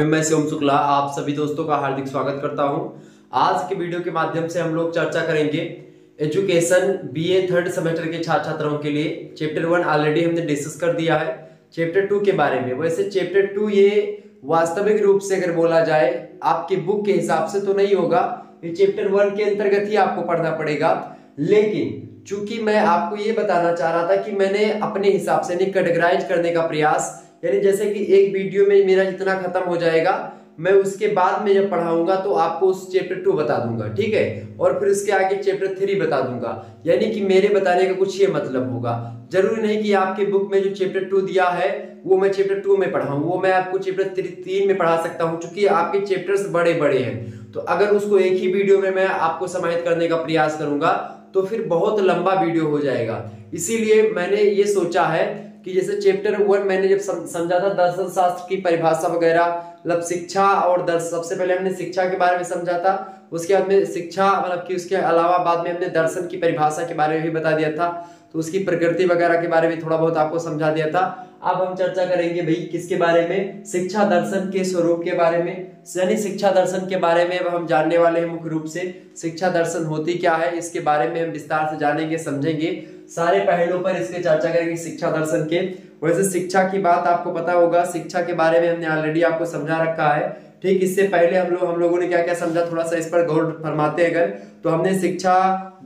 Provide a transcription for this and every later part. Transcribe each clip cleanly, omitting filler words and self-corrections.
मैं शिवम शुक्ला आप सभी दोस्तों का हार्दिक स्वागत करता हूं। आज के वीडियो के माध्यम से हम लोग चर्चा करेंगे एजुकेशन बीए थर्ड सेमेस्टर के छात्र छात्राओं के लिए। चैप्टर 1 ऑलरेडी हमने डिस्कस कर दिया है। चैप्टर 2 के बारे में, वैसे चैप्टर 2 ये वास्तविक रूप से अगर बोला जाए आपकी बुक के हिसाब से तो नहीं होगा, ये चैप्टर 1 के अंतर्गत ही आपको पढ़ना पड़ेगा। लेकिन चूंकि मैं आपको ये बताना चाह रहा था कि मैंने अपने हिसाब से नहीं कैटेगराइज करने का प्रयास, यानी जैसे कि एक वीडियो में मेरा जितना खत्म हो जाएगा मैं उसके बाद में जब पढ़ाऊंगा तो आपको उस चैप्टर 2 बता दूंगा, ठीक है, और फिर उसके आगे चैप्टर 3 बता दूंगा। यानी कि मेरे बताने का कुछ ये मतलब होगा। जरूरी नहीं कि आपके बुक में जो चैप्टर 2 दिया है वो मैं चैप्टर 2 में पढ़ाऊं, वो मैं आपको चैप्टर 3 में पढ़ा सकता हूं, क्योंकि आपके चैप्टर्स बड़े बड़े हैं। तो अगर उसको एक ही वीडियो में मैं आपको समाहित करने का प्रयास करूंगा तो फिर बहुत लंबा वीडियो हो जाएगा। इसीलिए मैंने ये सोचा है कि जैसे चैप्टर 1 मैंने जब समझा था दर्शन शास्त्र की परिभाषा वगैरह, मतलब शिक्षा और दर्शन, सबसे पहले हमने शिक्षा के बारे में समझा था, उसके बाद में शिक्षा मतलब कि उसके अलावा बाद में हमने दर्शन की परिभाषा के बारे में भी बता दिया था, तो उसकी प्रकृति वगैरह के बारे में थोड़ा बहुत आपको समझा दिया था। अब हम चर्चा करेंगे भाई किसके बारे में, शिक्षा दर्शन के स्वरूप के बारे में, यानी शिक्षा दर्शन के बारे में अब हम जानने वाले हैं। मुख्य रूप से शिक्षा दर्शन होती क्या है इसके बारे में हम विस्तार से जानेंगे, समझेंगे, सारे पहलुओं पर इसके चर्चा करेंगे शिक्षा दर्शन के। वैसे शिक्षा की बात आपको पता होगा, शिक्षा के बारे में हमने ऑलरेडी आपको समझा रखा है, ठीक। इससे पहले हम लोगों ने क्या क्या समझा, थोड़ा सा इस पर गौर फरमाते अगर, तो हमने शिक्षा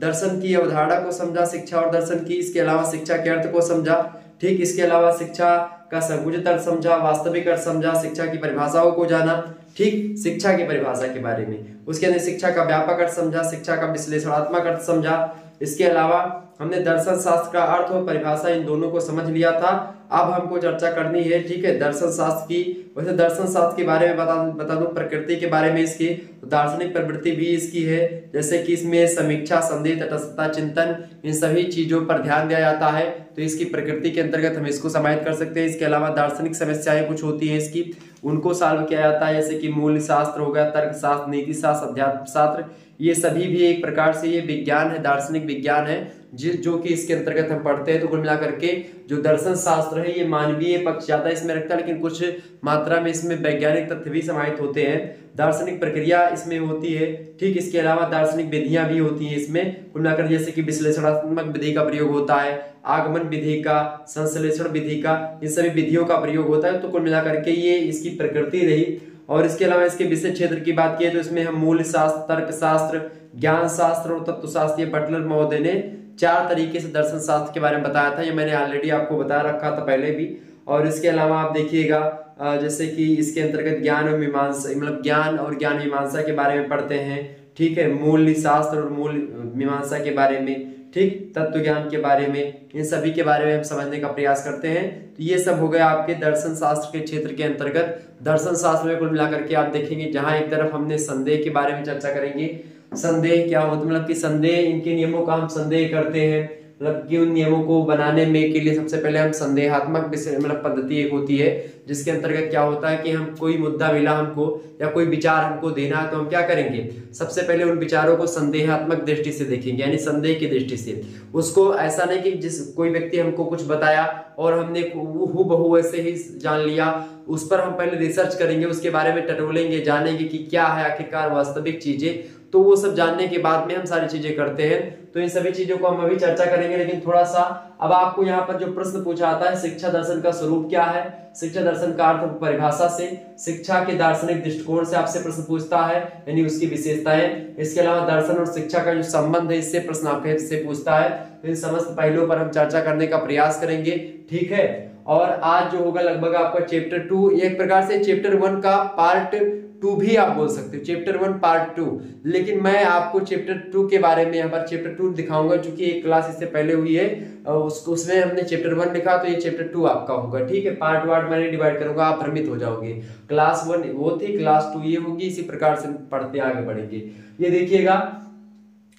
दर्शन की अवधारणा को समझा, शिक्षा और दर्शन की, इसके अलावा शिक्षा के अर्थ को समझा, ठीक। इसके अलावा शिक्षा का संकुचित अर्थ समझा, वास्तविक अर्थ समझा, शिक्षा की परिभाषाओं को जाना, ठीक, शिक्षा की परिभाषा के बारे में। उसके अंदर शिक्षा का व्यापक अर्थ समझा, शिक्षा का विश्लेषणात्मक अर्थ समझा। इसके अलावा हमने दर्शन शास्त्र का अर्थ और परिभाषा इन दोनों को समझ लिया था। अब हमको चर्चा करनी है, ठीक है, दर्शन शास्त्र की। वैसे दर्शन शास्त्र के बारे में बता दूं, प्रकृति के बारे में इसकी, तो दार्शनिक प्रवृत्ति भी इसकी है, जैसे कि इसमें समीक्षा, संदेह, तटस्थता, चिंतन, इन सभी चीजों पर ध्यान दिया जाता है, तो इसकी प्रकृति के अंतर्गत हम इसको समाहित कर सकते हैं। इसके अलावा दार्शनिक समस्याएं कुछ होती है इसकी, उनको सॉल्व किया जाता है, जैसे कि मूल्य शास्त्र हो गया, तर्क शास्त्र, नीति शास्त्र, अध्यात्म शास्त्र, ये सभी भी एक प्रकार से ये विज्ञान है, दार्शनिक विज्ञान है, जो कि इसके अंतर्गत हम पढ़ते हैं। तो कुल मिलाकर के जो दर्शन शास्त्र है ये मानवीय पक्ष ज्यादा इसमें रखता है, लेकिन कुछ मात्रा में इसमें वैज्ञानिक तथ्य भी समाहित होते हैं, दार्शनिक प्रक्रिया इसमें होती है, ठीक। इसके अलावा दार्शनिक विधियां भी होती हैं इसमें, कुल मिलाकर, जैसे कि विश्लेषणात्मक विधि का प्रयोग होता है, आगमन विधि का, संश्लेषण विधि का, इन सभी विधियों का प्रयोग होता है। तो कुल मिलाकर के ये इसकी प्रकृति रही। और इसके अलावा इसके विषय क्षेत्र की बात की तो इसमें हम मूल्य शास्त्र, तर्क शास्त्र, ज्ञान शास्त्र और तत्व शास्त्र, बटलर महोदय ने 4 तरीके से दर्शन शास्त्र के बारे में बताया था, ये मैंने ऑलरेडी आपको बता रखा था पहले भी। और इसके अलावा आप देखिएगा जैसे कि इसके अंतर्गत ज्ञान और मीमांसा, मतलब ज्ञान और ज्ञान मीमांसा के बारे में पढ़ते हैं, ठीक है, मूल्य शास्त्र और मूल्य मीमांसा के बारे में, ठीक, तत्व ज्ञान के बारे में, इन सभी के बारे में हम समझने का प्रयास करते हैं। तो ये सब हो गया आपके दर्शन शास्त्र के क्षेत्र के अंतर्गत। दर्शन शास्त्र में कुल मिलाकर के आप देखेंगे, जहां एक तरफ हमने संदेह के बारे में चर्चा करेंगे, संदेह क्या होता है, मतलब कि संदेह, इनके नियमों का हम संदेह करते हैं, मतलब कि उन नियमों को बनाने में के लिए सबसे पहले हम संदेहात्मक मतलब पद्धति एक होती है, जिसके अंतर्गत क्या होता है कि हम कोई मुद्दा मिला हमको या कोई विचार हमको देना है, तो हम क्या करेंगे, सबसे पहले उन विचारों को संदेहात्मक दृष्टि से देखेंगे, यानी संदेह की दृष्टि से। उसको ऐसा नहीं कि जिस कोई व्यक्ति हमको कुछ बताया और हमने हूबहू ऐसे ही जान लिया, उस पर हम पहले रिसर्च करेंगे, उसके बारे में टटोलेंगे, जानेंगे कि क्या है आखिरकार वास्तविक चीजें। तो वो सब जानने के बाद में हम सारी चीजें करते हैं। तो इन सभी चीजों को हम अभी चर्चा करेंगे, लेकिन थोड़ा सा अब आपको यहाँ पर जो प्रश्न पूछा आता है, शिक्षा दर्शन का स्वरूप क्या है, शिक्षा दर्शन का अर्थ परिभाषा से, शिक्षा के दार्शनिक दृष्टिकोण से आपसे प्रश्न पूछता है, यानी उसकी विशेषताएं। इसके अलावा दर्शन और शिक्षा का जो संबंध है, इससे प्रश्न आपसे पूछता है। तो इन समस्त पहलुओं पर हम चर्चा करने का प्रयास करेंगे, ठीक है। और आज जो होगा लगभग आपका चैप्टर 2, एक प्रकार से चैप्टर 1 का पार्ट 2 भी आप बोल सकते हो, चैप्टर 1 पार्ट 2। लेकिन मैं आपको चैप्टर 2 के बारे में यहाँ पर चैप्टर 2 दिखाऊंगा, क्योंकि एक क्लास इससे पहले हुई है, उसमें हमने चैप्टर 1 लिखा, तो ये चैप्टर 2 आपका होगा, ठीक है। पार्ट वार्ड मैंने डिवाइड करूंगा, आप भ्रमित हो जाओगे। क्लास 1 वो थी, क्लास 2 ये होगी, इसी प्रकार से पढ़ते आगे बढ़ेंगे। ये देखिएगा,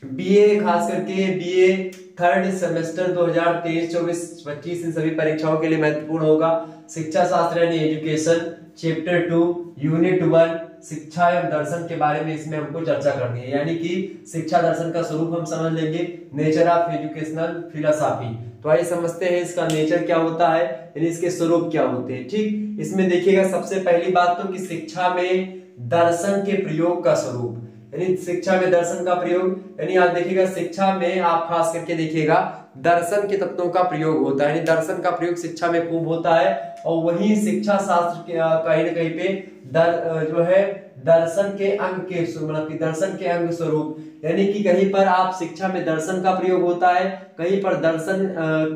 बीए, खास करके बीए थर्ड सेमेस्टर 2023, 24, 25 इन सभी परीक्षाओं के लिए महत्वपूर्ण होगा। शिक्षा शास्त्र यानी एजुकेशन, चैप्टर 2, यूनिट 1, शिक्षा एवं दर्शन के बारे में इसमें हमको चर्चा करनी है। यानी कि शिक्षा दर्शन का स्वरूप हम समझ लेंगे, नेचर ऑफ एजुकेशनल फिलोसॉफी। तो आइए समझते हैं इसका नेचर क्या होता है, यानी इसके स्वरूप क्या होते हैं। ठीक, इसमें देखिएगा सबसे पहली बात तो कि शिक्षा में दर्शन के प्रयोग का स्वरूप, यानी शिक्षा में दर्शन का प्रयोग, यानी आप देखिएगा शिक्षा में आप खास करके देखिएगा दर्शन के तत्वों का प्रयोग होता है, यानी दर्शन का प्रयोग शिक्षा में खूब होता है। और वही शिक्षा शास्त्र के कहीं न कहीं पे जो है दर्शन के अंग के मतलब कि दर्शन के अंग स्वरूप, यानी कि कहीं पर आप शिक्षा में दर्शन का प्रयोग होता है, कहीं पर दर्शन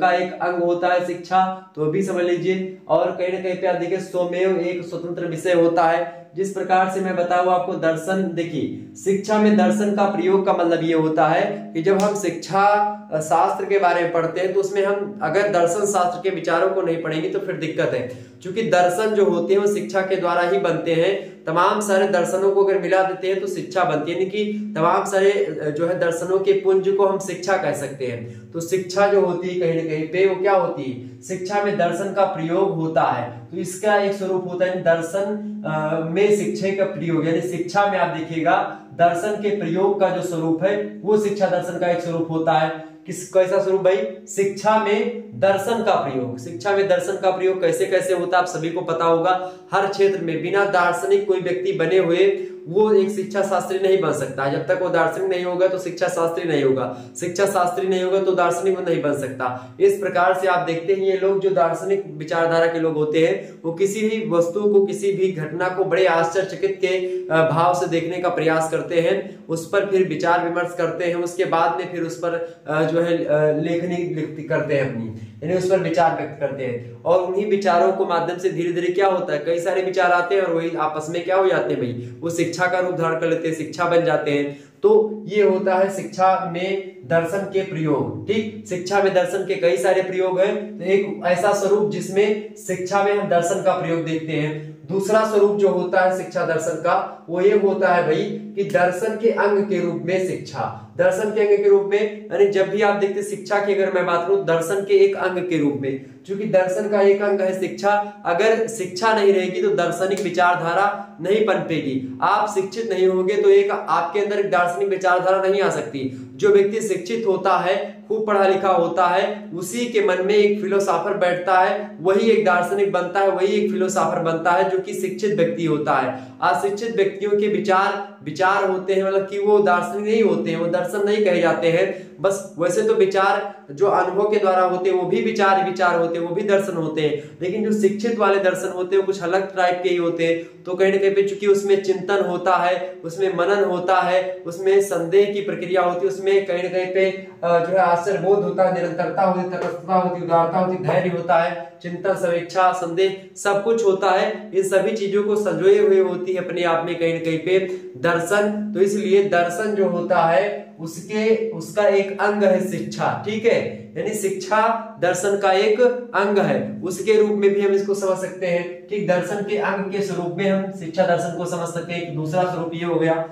का एक अंग होता है शिक्षा, तो भी समझ लीजिए। और कहीं ना कहीं पे आप देखिए स्वमेव एक स्वतंत्र विषय होता है। जिस प्रकार से मैं बताऊं आपको दर्शन, देखिए शिक्षा में दर्शन का प्रयोग का मतलब ये होता है कि जब हम शिक्षा शास्त्र के बारे में पढ़ते हैं तो उसमें हम अगर दर्शन शास्त्र के विचारों को नहीं पढ़ेंगे तो फिर दिक्कत है, क्योंकि दर्शन जो होते हैं वो शिक्षा के द्वारा ही बनते हैं। तमाम सारे दर्शनों को अगर मिला देते हैं तो शिक्षा बनती है, यानी कि तमाम सारे जो है दर्शनों के पुंज को हम शिक्षा कह सकते हैं। तो शिक्षा जो होती है कहीं ना कहीं पे वो क्या होती है, शिक्षा में दर्शन का प्रयोग होता है। तो इसका एक स्वरूप होता है दर्शन में शिक्षा का प्रयोग, यानी शिक्षा में आप देखिएगा दर्शन के प्रयोग का जो स्वरूप है वो शिक्षा दर्शन का एक स्वरूप होता है। कैसा स्वरूप भाई, शिक्षा में दर्शन का प्रयोग। शिक्षा में दर्शन का प्रयोग कैसे कैसे होता है आप सभी को पता होगा। हर क्षेत्र में बिना दार्शनिक कोई व्यक्ति बने हुए वो एक शिक्षा शास्त्री नहीं बन सकता। जब तक वो दार्शनिक नहीं होगा तो शिक्षा शास्त्री नहीं होगा, शिक्षा शास्त्री नहीं होगा तो दार्शनिक वो नहीं बन सकता। इस प्रकार से आप देखते हैं ये लोग जो दार्शनिक विचारधारा के लोग होते हैं वो किसी भी वस्तु को, किसी भी घटना को बड़े आश्चर्यचकित के भाव से देखने का प्रयास करते हैं, उस पर फिर विचार विमर्श करते हैं, उसके बाद में फिर उस पर जो है लेखनी करते हैं अपनी, यानी उस पर विचार व्यक्त करते हैं। और उन्हीं विचारों को माध्यम से धीरे धीरे क्या होता है, कई सारे विचार आते हैं और वही आपस में क्या हो जाते हैं भाई, वो शिक्षा का रूप धारण कर लेते हैं, शिक्षा बन जाते हैं। तो ये होता है शिक्षा में दर्शन के प्रयोग। ठीक, शिक्षा में दर्शन के कई सारे प्रयोग हैं। तो एक ऐसा स्वरूप जिसमें शिक्षा में हम दर्शन का प्रयोग देखते हैं। दूसरा स्वरूप जो होता है शिक्षा दर्शन का वो ये होता है भाई कि दर्शन के अंग के रूप में शिक्षा, दर्शन के अंग के रूप में, यानी जब भी आप देखते शिक्षा की अगर मैं बात करूं दर्शन के एक अंग के रूप में, क्योंकि दर्शन का एक अंग है शिक्षा। अगर शिक्षा नहीं रहेगी तो दार्शनिक विचारधारा नहीं पनपेगी। आप शिक्षित नहीं होंगे तो एक आपके अंदर एक दार्शनिक विचारधारा नहीं आ सकती। जो व्यक्ति शिक्षित होता है, खूब पढ़ा लिखा होता है, उसी के मन में एक फिलोसोफर बैठता है, वही एक दार्शनिक बनता है, वही एक फिलोसोफर बनता है जो कि शिक्षित व्यक्ति होता है। अशिक्षित व्यक्तियों के विचार होते हैं, मतलब कि वो दार्शनिक नहीं होते हैं, वो दर्शन नहीं कहे जाते हैं। बस वैसे तो विचार जो अनुभव के द्वारा होते हैं वो भी विचार होते हैं, वो भी दर्शन होते हैं, लेकिन जो शिक्षित वाले दर्शन होते हैं वो कुछ अलग टाइप के ही होते हैं। तो कहीं ना कहीं पे चूंकि उसमें चिंतन होता है, उसमें मनन होता है, उसमें संदेह की प्रक्रिया होती है, उसमें कहीं ना कहीं पे जो है आश्चर्यबोध होता है, निरंतरता होती है, तटस्थता होती है, उदारता होती है, धैर्य होता है, चिंतन, समीक्षा, संदेह सब कुछ होता है। इन सभी चीजों को संजोए हुए होती है अपने आप में कहीं ना कहीं पे दर्शन। तो इसलिए दर्शन जो होता है उसका एक अंग है शिक्षा। ठीक है, यानी शिक्षा दर्शन का एक अंग है, उसके रूप में भी हम इसको समझ सकते हैं। ठीक, दर्शन के अंग के स्वरूप में हम शिक्षा दर्शन को समझ सकते हैं। दूसरा स्वरूप ये हो गया।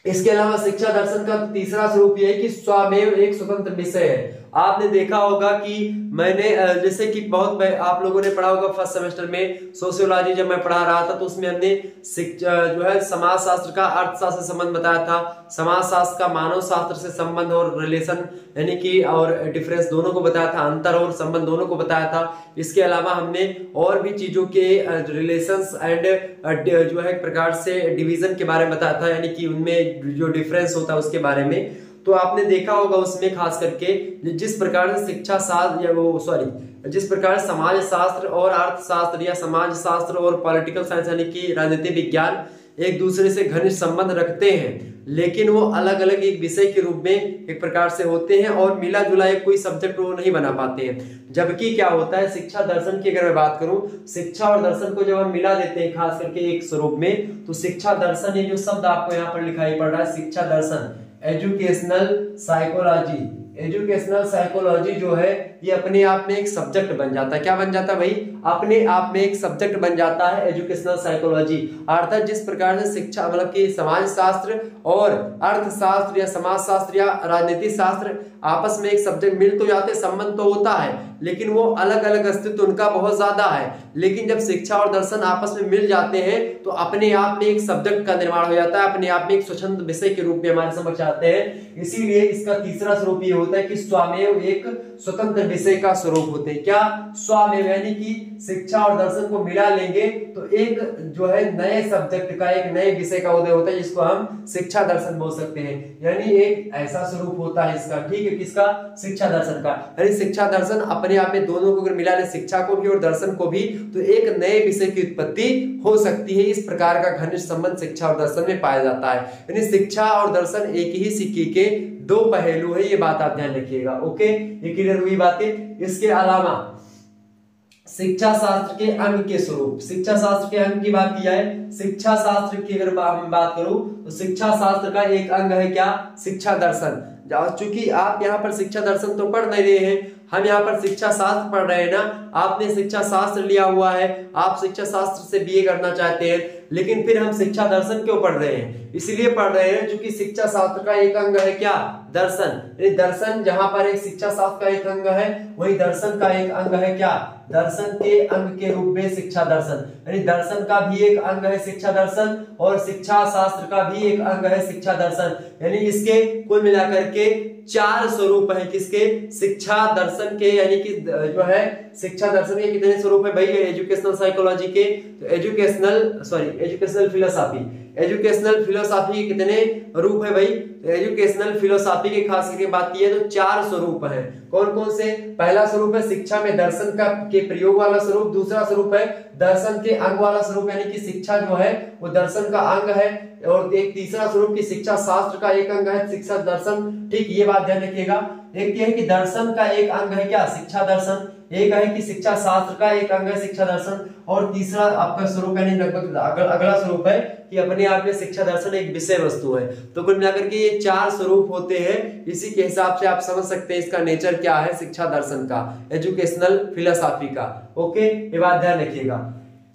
इसके अलावा शिक्षा दर्शन का तीसरा स्वरूप यह है कि स्वमेव एक स्वतंत्र विषय है। आपने देखा होगा कि मैंने जैसे कि बहुत आप लोगों ने पढ़ा होगा फर्स्ट सेमेस्टर में सोशियोलॉजी जब मैं पढ़ा रहा था तो उसमें हमने जो है समाज शास्त्र का अर्थशास्त्र से संबंध बताया था, समाज शास्त्र का मानव शास्त्र से संबंध और रिलेशन यानी कि और डिफरेंस दोनों को बताया था, अंतर और संबंध दोनों को बताया था। इसके अलावा हमने और भी चीजों के रिलेशंस एंड जो है एक प्रकार से डिवीजन के बारे में बताया था, यानी कि उनमें जो डिफरेंस होता है उसके बारे में। तो आपने देखा होगा उसमें खास करके जिस प्रकार से शिक्षा शास्त्र जिस प्रकार समाज शास्त्र और अर्थशास्त्र या समाज शास्त्र और पॉलिटिकल साइंस यानी कि राजनीति विज्ञान एक दूसरे से घनिष्ठ संबंध रखते हैं, लेकिन वो अलग अलग एक विषय के रूप में एक प्रकार से होते हैं और मिला जुला एक कोई सब्जेक्ट वो नहीं बना पाते हैं। जबकि क्या होता है शिक्षा दर्शन की अगर मैं बात करूं, शिक्षा और दर्शन को जब हम मिला देते हैं खास करके एक स्वरूप में, तो शिक्षा दर्शन ये जो शब्द आपको यहाँ पर लिखाई पड़ रहा है शिक्षा दर्शन, एजुकेशनल साइकोलॉजी, एजुकेशनल साइकोलॉजी जो है ये अपने आप में एक सब्जेक्ट बन जाता है। क्या बन जाता है भाई, अपने आप में एक सब्जेक्ट बन जाता है एजुकेशनल साइकोलॉजी। अर्थात जिस प्रकार से शिक्षा मतलब कि समाज शास्त्र और अर्थशास्त्र या समाज शास्त्र या राजनीति शास्त्र आपस में एक सब्जेक्ट मिल तो जाते, संबंध तो होता है, लेकिन वो अलग अलग अस्तित्व उनका बहुत ज्यादा है। लेकिन जब शिक्षा और दर्शन आपस में मिल जाते हैं तो अपने आप में एक सब्जेक्ट का निर्माण हो जाता है, अपने आप में एक स्वतंत्र विषय के रूप में हमारे समक्ष आते हैं। इसीलिए इसका तीसरा स्वरूप ये होता है कि स्वमेव एक स्वतंत्र विषय का स्वरूप होते हैं। क्या? स्वमेव, यानी कि शिक्षा और दर्शन को मिला लेंगे तो एक जो है नए सब्जेक्ट का, एक नए विषय का उदय होता है, जिसको हम शिक्षा दर्शन बोल सकते हैं। यानी एक ऐसा स्वरूप होता है इसका, ठीक है, किसका? शिक्षा दर्शन का। यानी शिक्षा दर्शन अपने आप में दोनों को अगर मिला ले, शिक्षा को भी और दर्शन को भी, तो एक नए विषय की उत्पत्ति हो सकती है। इस प्रकार का घनिष्ठ संबंध शिक्षा और दर्शन में पाया जाता है। यानी शिक्षा और दर्शन एक ही सिक्के के दो पहलू है, ये बात आप ध्यान रखिएगा। ओके, ये क्लियर हुई बातें। इसके अलावा शिक्षा शास्त्र के अंग के स्वरूप, शिक्षा शास्त्र के अंग की बात की जाए, शिक्षा शास्त्र की अगर मैं बात करूं तो शिक्षा शास्त्र का एक अंग है क्या? शिक्षा दर्शन। चूंकि आप यहाँ पर शिक्षा दर्शन तो पढ़ नहीं रहे हैं, हम यहाँ पर शिक्षा शास्त्र पढ़ रहे हैं ना। आपने शिक्षा शास्त्र लिया हुआ है, आप शिक्षा शास्त्र से बीए करना चाहते हैं, लेकिन फिर हम शिक्षा दर्शन क्यों पढ़ रहे हैं? इसलिए पढ़ रहे हैं क्योंकि शिक्षा शास्त्र का एक अंग है क्या? दर्शन। दर्शन जहां पर एक शिक्षा शास्त्र का एक अंग है, वही दर्शन का एक अंग है क्या? दर्शन के अंग के रूप में शिक्षा दर्शन। यानी दर्शन का भी एक अंग है शिक्षा दर्शन, और शिक्षा शास्त्र का भी एक अंग है शिक्षा दर्शन। यानी इसके कुल मिलाकर के 4 स्वरूप है। किसके? शिक्षा दर्शन के, यानी कि जो है शिक्षा दर्शन के कितने स्वरूप है भाई? एजुकेशनल साइकोलॉजी के, तो एजुकेशनल फिलोसॉफी, एजुकेशनल फिलोसॉफी के कितने रूप है भाई? एजुकेशनल फिलोसॉफी की खास करके बात की है तो 4 स्वरूप है। कौन कौन से? पहला स्वरूप है शिक्षा में दर्शन का के प्रयोग वाला स्वरूप, दूसरा स्वरूप है दर्शन के अंग वाला स्वरूप, यानी कि शिक्षा जो है वो दर्शन का अंग है, और एक तीसरा स्वरूप की शिक्षा शास्त्र का एक अंग है शिक्षा दर्शन। ठीक, ये बात ध्यान रखिएगा। एक ये है कि दर्शन का एक अंग है क्या? शिक्षा दर्शन। एक है कि शिक्षा शास्त्र का एक अंग है शिक्षा दर्शन, और तीसरा आपका स्वरूप यानी लगभग अगला स्वरूप है कि अपने आप में शिक्षा दर्शन एक विषय वस्तु है। तो कुल मिलाकर के ये 4 स्वरूप होते हैं। इसी के हिसाब से आप समझ सकते हैं इसका नेचर क्या है शिक्षा दर्शन का, एजुकेशनल फिलोसॉफी का। ओके, ये बात ध्यान रखिएगा।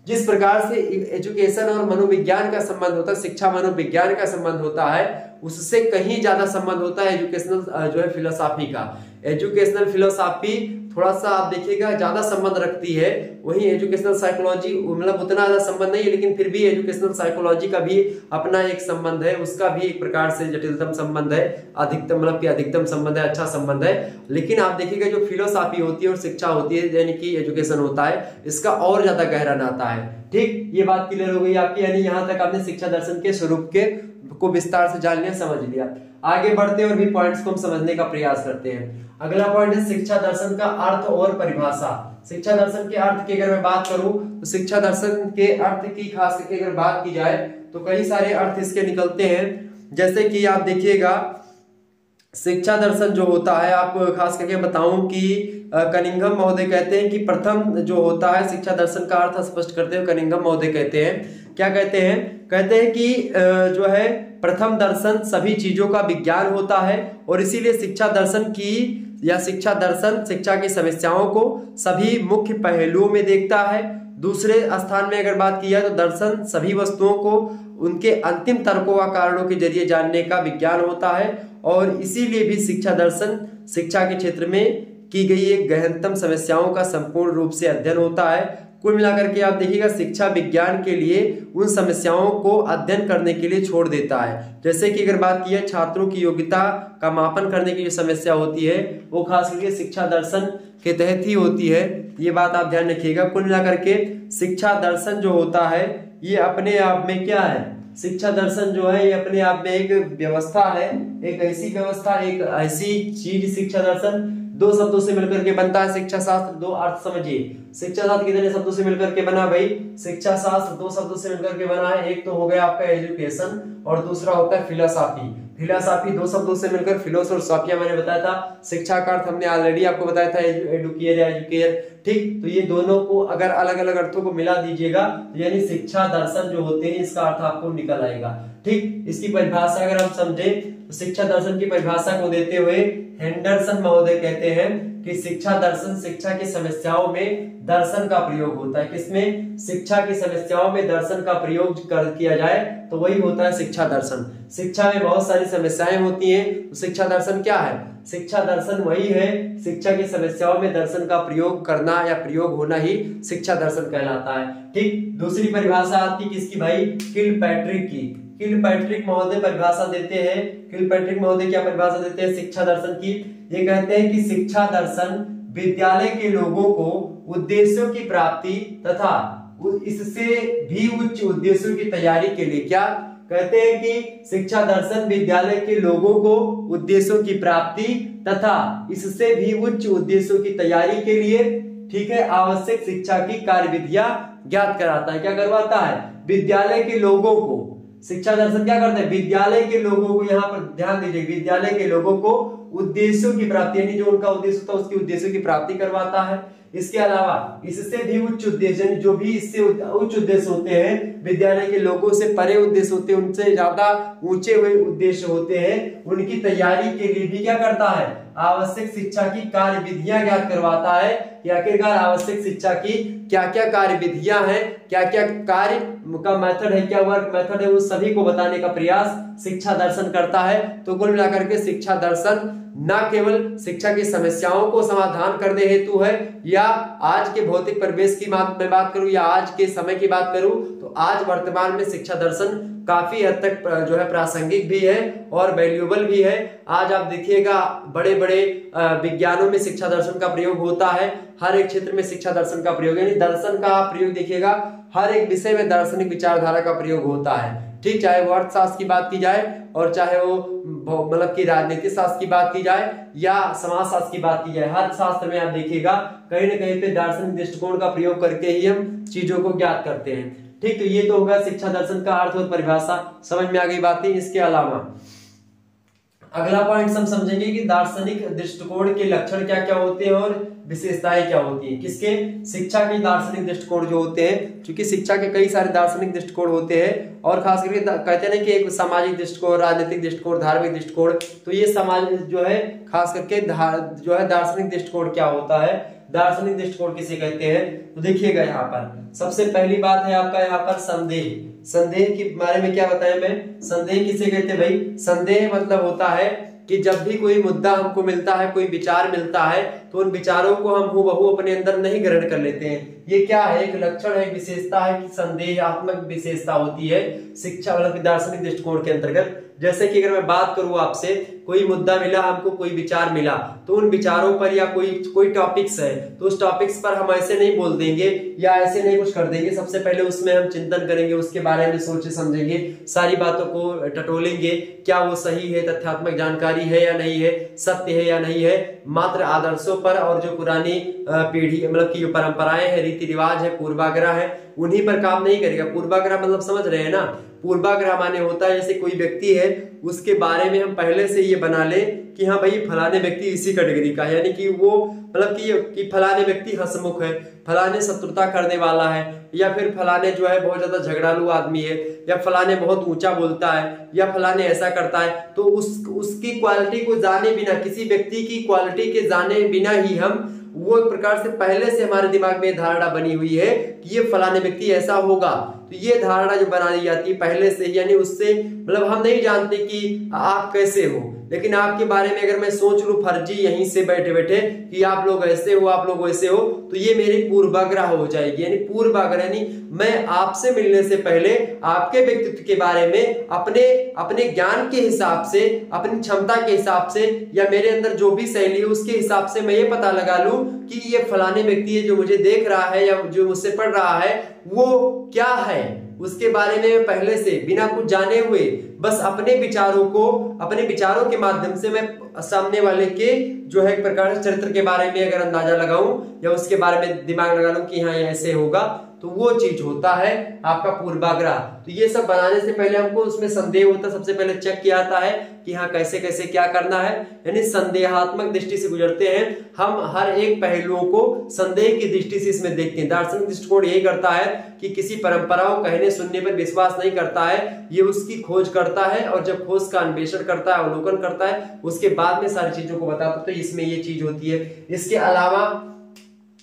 जिस प्रकार से एजुकेशन और मनोविज्ञान का संबंध होता है, शिक्षा मनोविज्ञान का संबंध होता है, उससे कहीं ज्यादा संबंध होता है एजुकेशनल जो है फिलोसॉफी का। एजुकेशनल फिलोसॉफी थोड़ा सा आप देखिएगा ज्यादा संबंध रखती है, वही एजुकेशनल साइकोलॉजी मतलब उतना ज्यादा संबंध नहीं है, लेकिन फिर भी एजुकेशनल साइकोलॉजी का भी अपना एक संबंध है, उसका भी एक प्रकार से जटिलतम संबंध है, अधिकतम मतलब कि अधिकतम संबंध है, अच्छा संबंध है। लेकिन आप देखिएगा जो फिलोसॉफी होती है और शिक्षा होती है, यानी कि एजुकेशन होता है, इसका और ज्यादा गहरा नाता है। ठीक, ये बात क्लियर हो गई आपकी। यानी यहाँ तक आपने शिक्षा दर्शन के स्वरूप के को विस्तार से जान लिया, समझ लिया। आगे बढ़ते हैं और भी पॉइंट्स को हम समझने का प्रयास करते हैं। अगला पॉइंट है शिक्षा दर्शन का अर्थ और परिभाषा। शिक्षा दर्शन के अर्थ की अगर मैं बात करूं तो शिक्षा दर्शन के अर्थ की खास करके अगर बात की जाए तो कई सारे अर्थ इसके निकलते हैं। जैसे कि आप देखिएगा शिक्षा दर्शन जो होता है, आपको खास करके बताऊं कि कनिंघम महोदय कहते हैं कि प्रथम जो होता है शिक्षा दर्शन का अर्थ स्पष्ट करते हुए कनिंघम महोदय कहते हैं, क्या कहते हैं? कहते हैं कि जो है प्रथम दर्शन सभी चीजों का विज्ञान होता है, और इसीलिए शिक्षा दर्शन की या शिक्षा दर्शन शिक्षा की समस्याओं को सभी मुख्य पहलुओं में देखता है। दूसरे स्थान में अगर बात की जाए तो दर्शन सभी वस्तुओं को उनके अंतिम तर्कों व कारणों के जरिए जानने का विज्ञान होता है, और इसीलिए भी शिक्षा दर्शन शिक्षा के क्षेत्र में की गई एक गहनतम समस्याओं का संपूर्ण रूप से अध्ययन होता है। कुल मिलाकर के आप देखिएगा शिक्षा विज्ञान के लिए उन समस्याओं को अध्ययन करने के लिए छोड़ देता है। जैसे कि अगर बात की है छात्रों की योग्यता का मापन करने की जो समस्या होती है वो खास करके शिक्षा दर्शन के तहत ही होती है, ये बात आप ध्यान रखिएगा। कुल मिलाकर के शिक्षा दर्शन जो होता है ये अपने आप में क्या है? शिक्षा दर्शन जो है ये अपने आप में एक व्यवस्था है, एक ऐसी व्यवस्था, एक ऐसी चीज। शिक्षा दर्शन 2 शब्दों से मिलकर के बनता है। शिक्षा शास्त्र 2 अर्थ समझिए। शिक्षा शास्त्र कितने शब्दों से मिलकर के बना भाई? शिक्षा शास्त्र 2 शब्दों से मिलकर के बना है। एक तो हो गया आपका एजुकेशन और दूसरा होता है फिलोसॉफी। फिलोसॉफी 2 शब्दों से मिलकर फिलोस और सॉफिया मैंने बताया था। शिक्षा का अर्थ हमने ऑलरेडी आपको बताया था एडुकेयर या एजुकेयर। ठीक, तो ये दोनों को अगर अलग अलग अर्थों को मिला दीजिएगा तो यानी शिक्षा दर्शन जो होते हैं इसका अर्थ आपको निकल आएगा। ठीक, इसकी परिभाषा अगर हम समझे तो शिक्षा दर्शन की परिभाषा को देते हुए हेंडरसन महोदय कहते हैं कि शिक्षा दर्शन शिक्षा की समस्याओं में दर्शन का प्रयोग होता है। किसमें? शिक्षा की समस्याओं में दर्शन का प्रयोग किया जाए तो वही होता है शिक्षा दर्शन। शिक्षा में बहुत सारी समस्याएं होती हैं, तो शिक्षा दर्शन क्या है? शिक्षा दर्शन वही है, शिक्षा की समस्याओं में दर्शन का प्रयोग करना या प्रयोग होना ही शिक्षा दर्शन कहलाता है। ठीक, दूसरी परिभाषा आती किसकी भाई? किलपैट्रिक की। किलपैट्रिक महोदय परिभाषा देते हैं। किलपैट्रिक महोदय क्या परिभाषा देते हैं शिक्षा दर्शन की? ये कहते हैं कि शिक्षा दर्शन विद्यालय के लोगों को उद्देश्यों की प्राप्ति तथा इससे भी उच्च उद्देश्यों की तैयारी के लिए, क्या कहते हैं कि शिक्षा दर्शन विद्यालय के लोगों को उद्देश्यों की प्राप्ति तथा इससे भी उच्च उद्देश्यों की तैयारी के लिए, ठीक है, आवश्यक शिक्षा की कार्यविधियां ज्ञात कराता है। क्या करवाता है? विद्यालय के लोगों को शिक्षा दर्शन क्या करते हैं? विद्यालय के लोगों को, यहाँ पर ध्यान दीजिए, विद्यालय के लोगों को उद्देश्यों की प्राप्ति, यानी जो उनका उद्देश्य होता है उसकी उद्देश्यों की प्राप्ति करवाता है। इसके अलावा इससे भी उच्च उद्देश्य, जो भी इससे उच्च उद्देश्य होते हैं, विद्यालय के लोगों से परे उद्देश्य होते हैं, उनसे ज्यादा ऊंचे हुए उद्देश्य होते हैं, उनकी तैयारी के लिए भी क्या करता है? आवश्यक शिक्षा की कार्यविधियां ज्ञात करवाता है कि आखिरकार आवश्यक शिक्षा की क्या क्या कार्यविधियां हैं, क्या क्या कार्य का मेथड है, क्या वर्क मेथड है, उस सभी को बताने का प्रयास शिक्षा दर्शन करता है। तो कुल मिलाकर के शिक्षा दर्शन न केवल शिक्षा की समस्याओं को समाधान करने हेतु है, या आज के भौतिक परिवेश की मैं बात करूं या आज के समय की बात करूं तो आज वर्तमान में शिक्षा दर्शन काफी हद तक जो है प्रासंगिक भी है और वैल्यूएबल भी है। आज आप देखिएगा बड़े बड़े विज्ञानों में शिक्षा दर्शन का प्रयोग होता है, हर एक क्षेत्र में शिक्षा दर्शन का प्रयोग, यानी दर्शन का प्रयोग देखिएगा हर एक विषय में दार्शनिक विचारधारा का प्रयोग होता है। ठीक, चाहे वो अर्थशास्त्र की बात की जाए और चाहे वो मतलब की राजनीतिक शास्त्र की बात की जाए या समाजशास्त्र की बात की जाए, हर शास्त्र में आप देखिएगा कहीं ना कहीं पे दार्शनिक दृष्टिकोण का प्रयोग करके ही हम चीजों को ज्ञात करते हैं। ठीक, तो ये तो होगा शिक्षा दर्शन का अर्थ और परिभाषा, समझ में आ गई बातें। इसके अलावा अगला पॉइंट हम समझेंगे कि दार्शनिक दृष्टिकोण के लक्षण क्या क्या होते हैं और विशेषताएं क्या होती हैं। किसके? शिक्षा के दार्शनिक दृष्टिकोण जो होते हैं, क्योंकि शिक्षा के कई सारे दार्शनिक दृष्टिकोण होते हैं और खास करके कहते हैं ना कि एक सामाजिक दृष्टिकोण, राजनीतिक दृष्टिकोण, धार्मिक दृष्टिकोण, तो ये समाज जो है खास करके जो है दार्शनिक दृष्टिकोण क्या होता है, दार्शनिक दृष्टिकोण किसे कहते हैं। तो देखिएगा यहाँ पर सबसे पहली बात है आपका यहाँ पर संदेह। संदेह के बारे में क्या बताया मैं? संदेह किसे कहते हैं भाई? संदेह मतलब होता है कि जब भी कोई मुद्दा हमको मिलता है, कोई विचार मिलता है, तो उन विचारों को हम हूबहू अपने अंदर नहीं ग्रहण कर लेते हैं। ये क्या है? एक लक्षण है, विशेषता है कि संदेहात्मक विशेषता होती है शिक्षा मतलब दार्शनिक दृष्टिकोण के अंतर्गत। जैसे कि अगर मैं बात करूं आपसे, कोई मुद्दा मिला हमको, कोई विचार मिला, तो उन विचारों पर या कोई टॉपिक्स है तो उस टॉपिक्स पर हम ऐसे नहीं बोल देंगे या ऐसे नहीं कुछ कर देंगे। सबसे पहले उसमें हम चिंतन करेंगे, उसके बारे में सोचे समझेंगे, सारी बातों को टटोलेंगे, क्या वो सही है, तथ्यात्मक जानकारी है या नहीं है, सत्य है या नहीं है। मात्र आदर्शों पर और जो पुरानी पीढ़ी मतलब की जो परंपराएं हैं, रीति रिवाज है, पूर्वाग्रह है, उन्हीं पर काम नहीं करेगा। पूर्वाग्रह मतलब समझ रहे हैं ना? पूर्वाग्रह माने होता है जैसे कोई व्यक्ति है, उसके बारे में हम पहले से ये बना ले कि हाँ भाई फलाने व्यक्ति इसी कैटेगरी का है, यानी कि वो मतलब कि फलाने व्यक्ति हंसमुख है, फलाने शत्रुता करने वाला है, या फिर फलाने जो है बहुत ज्यादा झगड़ालू आदमी है, या फलाने बहुत ऊंचा बोलता है, या फलाने ऐसा करता है। तो उसकी क्वालिटी को जाने बिना, किसी व्यक्ति की क्वालिटी के जाने बिना ही हम वो एक प्रकार से पहले से हमारे दिमाग में धारणा बनी हुई है कि ये फलाने व्यक्ति ऐसा होगा। तो ये धारणा जो बना दी जाती है पहले से, यानी उससे मतलब हम नहीं जानते कि आप कैसे हो, लेकिन आपके बारे में अगर मैं सोच लूं फर्जी यहीं से बैठे बैठे कि आप लोग ऐसे हो, आप लोग वैसे हो, तो ये मेरी पूर्वाग्रह हो जाएगी। यानी पूर्वाग्रह यानी मैं आपसे मिलने से पहले आपके व्यक्तित्व के बारे में अपने ज्ञान के हिसाब से, अपनी क्षमता के हिसाब से, या मेरे अंदर जो भी शैली है उसके हिसाब से मैं ये पता लगा लूं कि ये फलाने व्यक्ति है जो मुझे देख रहा है या जो मुझसे पढ़ रहा है वो क्या है, उसके बारे में पहले से बिना कुछ जाने हुए बस अपने विचारों के माध्यम से मैं सामने वाले के जो है एक प्रकार से चरित्र के बारे में अगर अंदाजा लगाऊं या उसके बारे में दिमाग लगा लूं कि हाँ ये ऐसे होगा, तो वो चीज होता है आपका पूर्वाग्रह। तो ये सब बनाने से पहले हमको उसमें संदेह होता है, सबसे पहले चेक किया जाता है कि हाँ कैसे कैसे क्या करना है, यानी संदेहात्मक दृष्टि से गुजरते हैं हम। हर एक पहलुओं को संदेह की दृष्टि से इसमें देखते हैं। दार्शनिक दृष्टिकोण यही करता है कि किसी परंपराओं कहने सुनने पर विश्वास नहीं करता है, ये उसकी खोज करता है और जब खोज का अन्वेषण करता है, अवलोकन करता है, उसके बाद में सारी चीजों को बताता है। तो इसमें ये चीज होती है। इसके अलावा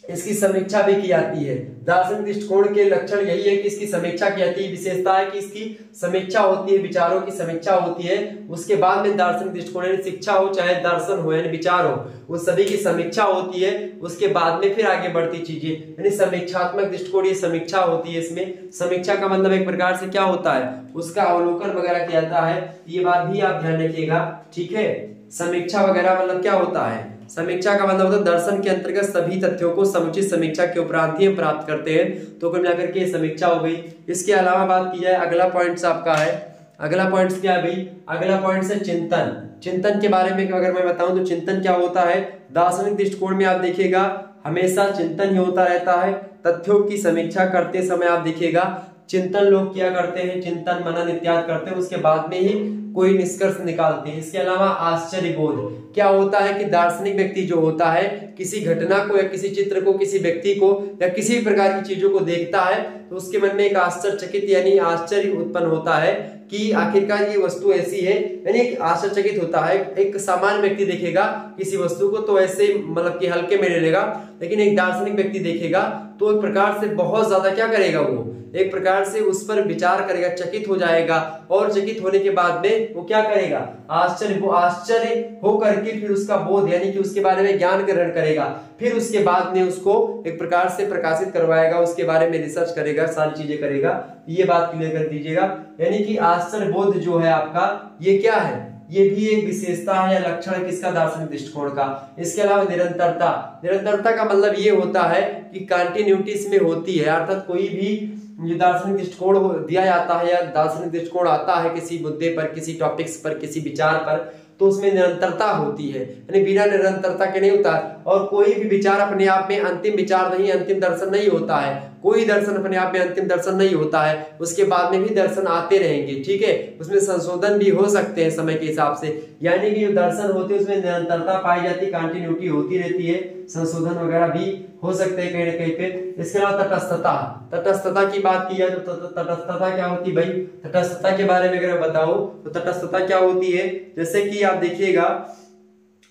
इसकी समीक्षा भी की जाती है। दार्शनिक दृष्टिकोण के लक्षण यही है कि इसकी समीक्षा की जाती है। विशेषता है कि इसकी समीक्षा होती है, विचारों की समीक्षा होती है। उसके बाद में दार्शनिक दृष्टिकोण यानी शिक्षा हो चाहे दर्शन हो यानी विचार हो, उस सभी की समीक्षा होती है। उसके बाद में फिर आगे बढ़ती चीजें यानी समीक्षात्मक दृष्टिकोण, ये समीक्षा होती है। इसमें समीक्षा का मतलब एक प्रकार से क्या होता है, उसका अवलोकन वगैरह किया जाता है। ये बात भी आप ध्यान रखिएगा, ठीक है। समीक्षा वगैरह मतलब क्या होता है, समीक्षा का मतलब होता है दर्शन के अंतर्गत सभी तथ्यों को समुचित समीक्षा के उपरांत ही हम प्राप्त करते हैं। तो कुल मिलाकर के समीक्षा हो गई। इसके अलावा बात की जाए, अगला पॉइंट आपका है, अगला पॉइंट क्या है भाई, अगला पॉइंट है चिंतन। चिंतन के बारे में अगर मैं बताऊं तो चिंतन क्या होता है, दार्शनिक दृष्टिकोण में आप देखिएगा हमेशा चिंतन ही होता रहता है। तथ्यों की समीक्षा करते समय आप देखिएगा चिंतन लोग क्या करते हैं, चिंतन मनन इत्यादि करते हैं, उसके बाद में ही कोई निष्कर्ष निकालते हैं। इसके अलावा आश्चर्य बोध क्या होता है कि दार्शनिक व्यक्ति जो होता है किसी घटना को या किसी चित्र को, किसी व्यक्ति को या किसी भी प्रकार की चीजों को देखता है तो उसके मन में एक आश्चर्यचकित यानी आश्चर्य उत्पन्न होता है कि आखिरकार ये वस्तु ऐसी है, यानी आश्चर्यचकित होता है। एक सामान्य व्यक्ति देखेगा किसी वस्तु को तो ऐसे मतलब कि हल्के में ले लेगा, लेकिन एक दार्शनिक व्यक्ति देखेगा तो एक प्रकार से बहुत ज्यादा क्या करेगा, वो एक प्रकार से उस पर विचार करेगा, चकित हो जाएगा और चकित होने के बाद में वो क्या करेगा, आश्चर्य हो करके फिर उसका बोध यानी कि उसके बारे में ज्ञान ग्रहण करेगा, फिर उसके बाद में उसको एक प्रकार से प्रकाशित करवाएगा, उसके बारे में रिसर्च करेगा, सारी चीजें करेगा। ये बात क्लियर कर दीजिएगा। यानी कि आश्चर्य बोध जो है आपका, ये क्या है, ये भी एक विशेषता है या लक्षण है किसका, दार्शनिक दृष्टिकोण का। इसके अलावा निरंतरता, निरंतरता का मतलब ये होता है कि कंटिन्यूटी इसमें होती है, अर्थात कोई भी जो दार्शनिक दृष्टिकोण दिया जाता है या दार्शनिक दृष्टिकोण आता है किसी मुद्दे पर, किसी टॉपिक्स पर, किसी विचार पर, तो उसमें निरंतरता होती है, यानी बिना निरंतरता के नहीं होता। और कोई भी विचार अपने आप में अंतिम विचार नहीं, अंतिम दर्शन नहीं होता है। कोई दर्शन अपने आप में अंतिम दर्शन नहीं होता है, उसके बाद में भी दर्शन आते रहेंगे, ठीक है। उसमें संशोधन भी हो सकते हैं समय के हिसाब से, यानी कि जो दर्शन होते हैं उसमें निरंतरता पाई जाती है, कंटिन्यूटी होती रहती है, संशोधन वगैरह भी हो सकते हैं कहीं ना कहीं पे। इसके अलावा तटस्थता, तटस्थता की बात की जाए तो तटस्थता क्या होती है भाई, तटस्थता के बारे में अगर मैं बताऊं तो तटस्थता क्या होती है, जैसे कि आप देखिएगा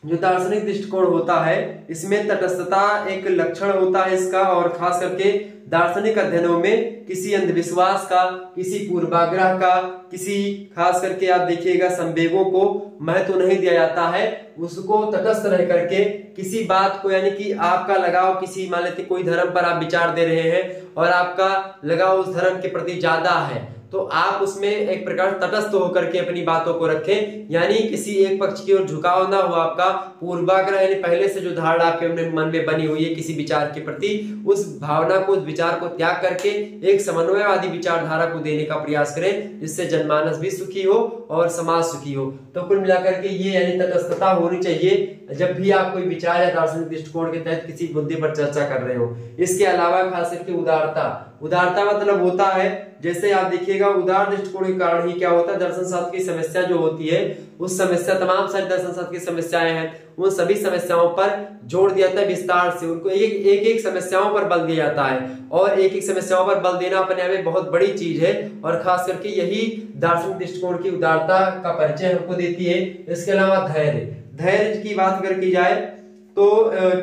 जो दार्शनिक दृष्टिकोण होता है इसमें तटस्थता एक लक्षण होता है इसका, और खास करके दार्शनिक अध्ययनों में किसी अंधविश्वास का, किसी पूर्वाग्रह का, किसी खास करके आप देखिएगा संवेगों को महत्व नहीं दिया जाता है। उसको तटस्थ रह करके किसी बात को, यानी कि आपका लगाव किसी मान लेते कोई धर्म पर आप विचार दे रहे हैं और आपका लगाव उस धर्म के प्रति ज्यादा है, तो आप उसमें एक प्रकार तटस्थ होकर के अपनी बातों को रखें, यानी किसी एक पक्ष की ओर झुकाव ना हो आपका। पूर्वाग्रह यानी पहले से जो धारणा आपके मन में बनी हुई है किसी विचार के प्रति, उस भावना को, उस विचार को त्याग करके एक समन्वयवादी विचारधारा को देने का प्रयास करें, जिससे जनमानस भी सुखी हो और समाज सुखी हो। तो कुल मिलाकर के ये यानी तटस्थता होनी चाहिए जब भी आप कोई विचार या दार्शनिक दृष्टिकोण के तहत किसी मुद्दे पर चर्चा कर रहे हो। इसके अलावा खास करके उदारता, उदारता मतलब होता है, जैसे आप देखिएगा उदार दृष्टिकोण के कारण ही क्या होता है, दर्शन शास्त्र की समस्या जो होती है, उस समस्या, तमाम सारी दर्शन शास्त्र की समस्याएं हैं, उन सभी समस्याओं पर जोड़ दिया जाता है विस्तार से, उनको एक समस्याओं पर बल दिया जाता है, और एक समस्याओं पर बल देना अपने आप में बहुत बड़ी चीज है, और खास करके यही दार्शनिक दृष्टिकोण की उदारता का परिचय हमको देती है। इसके अलावा धैर्य, धैर्य की बात अगर की जाए तो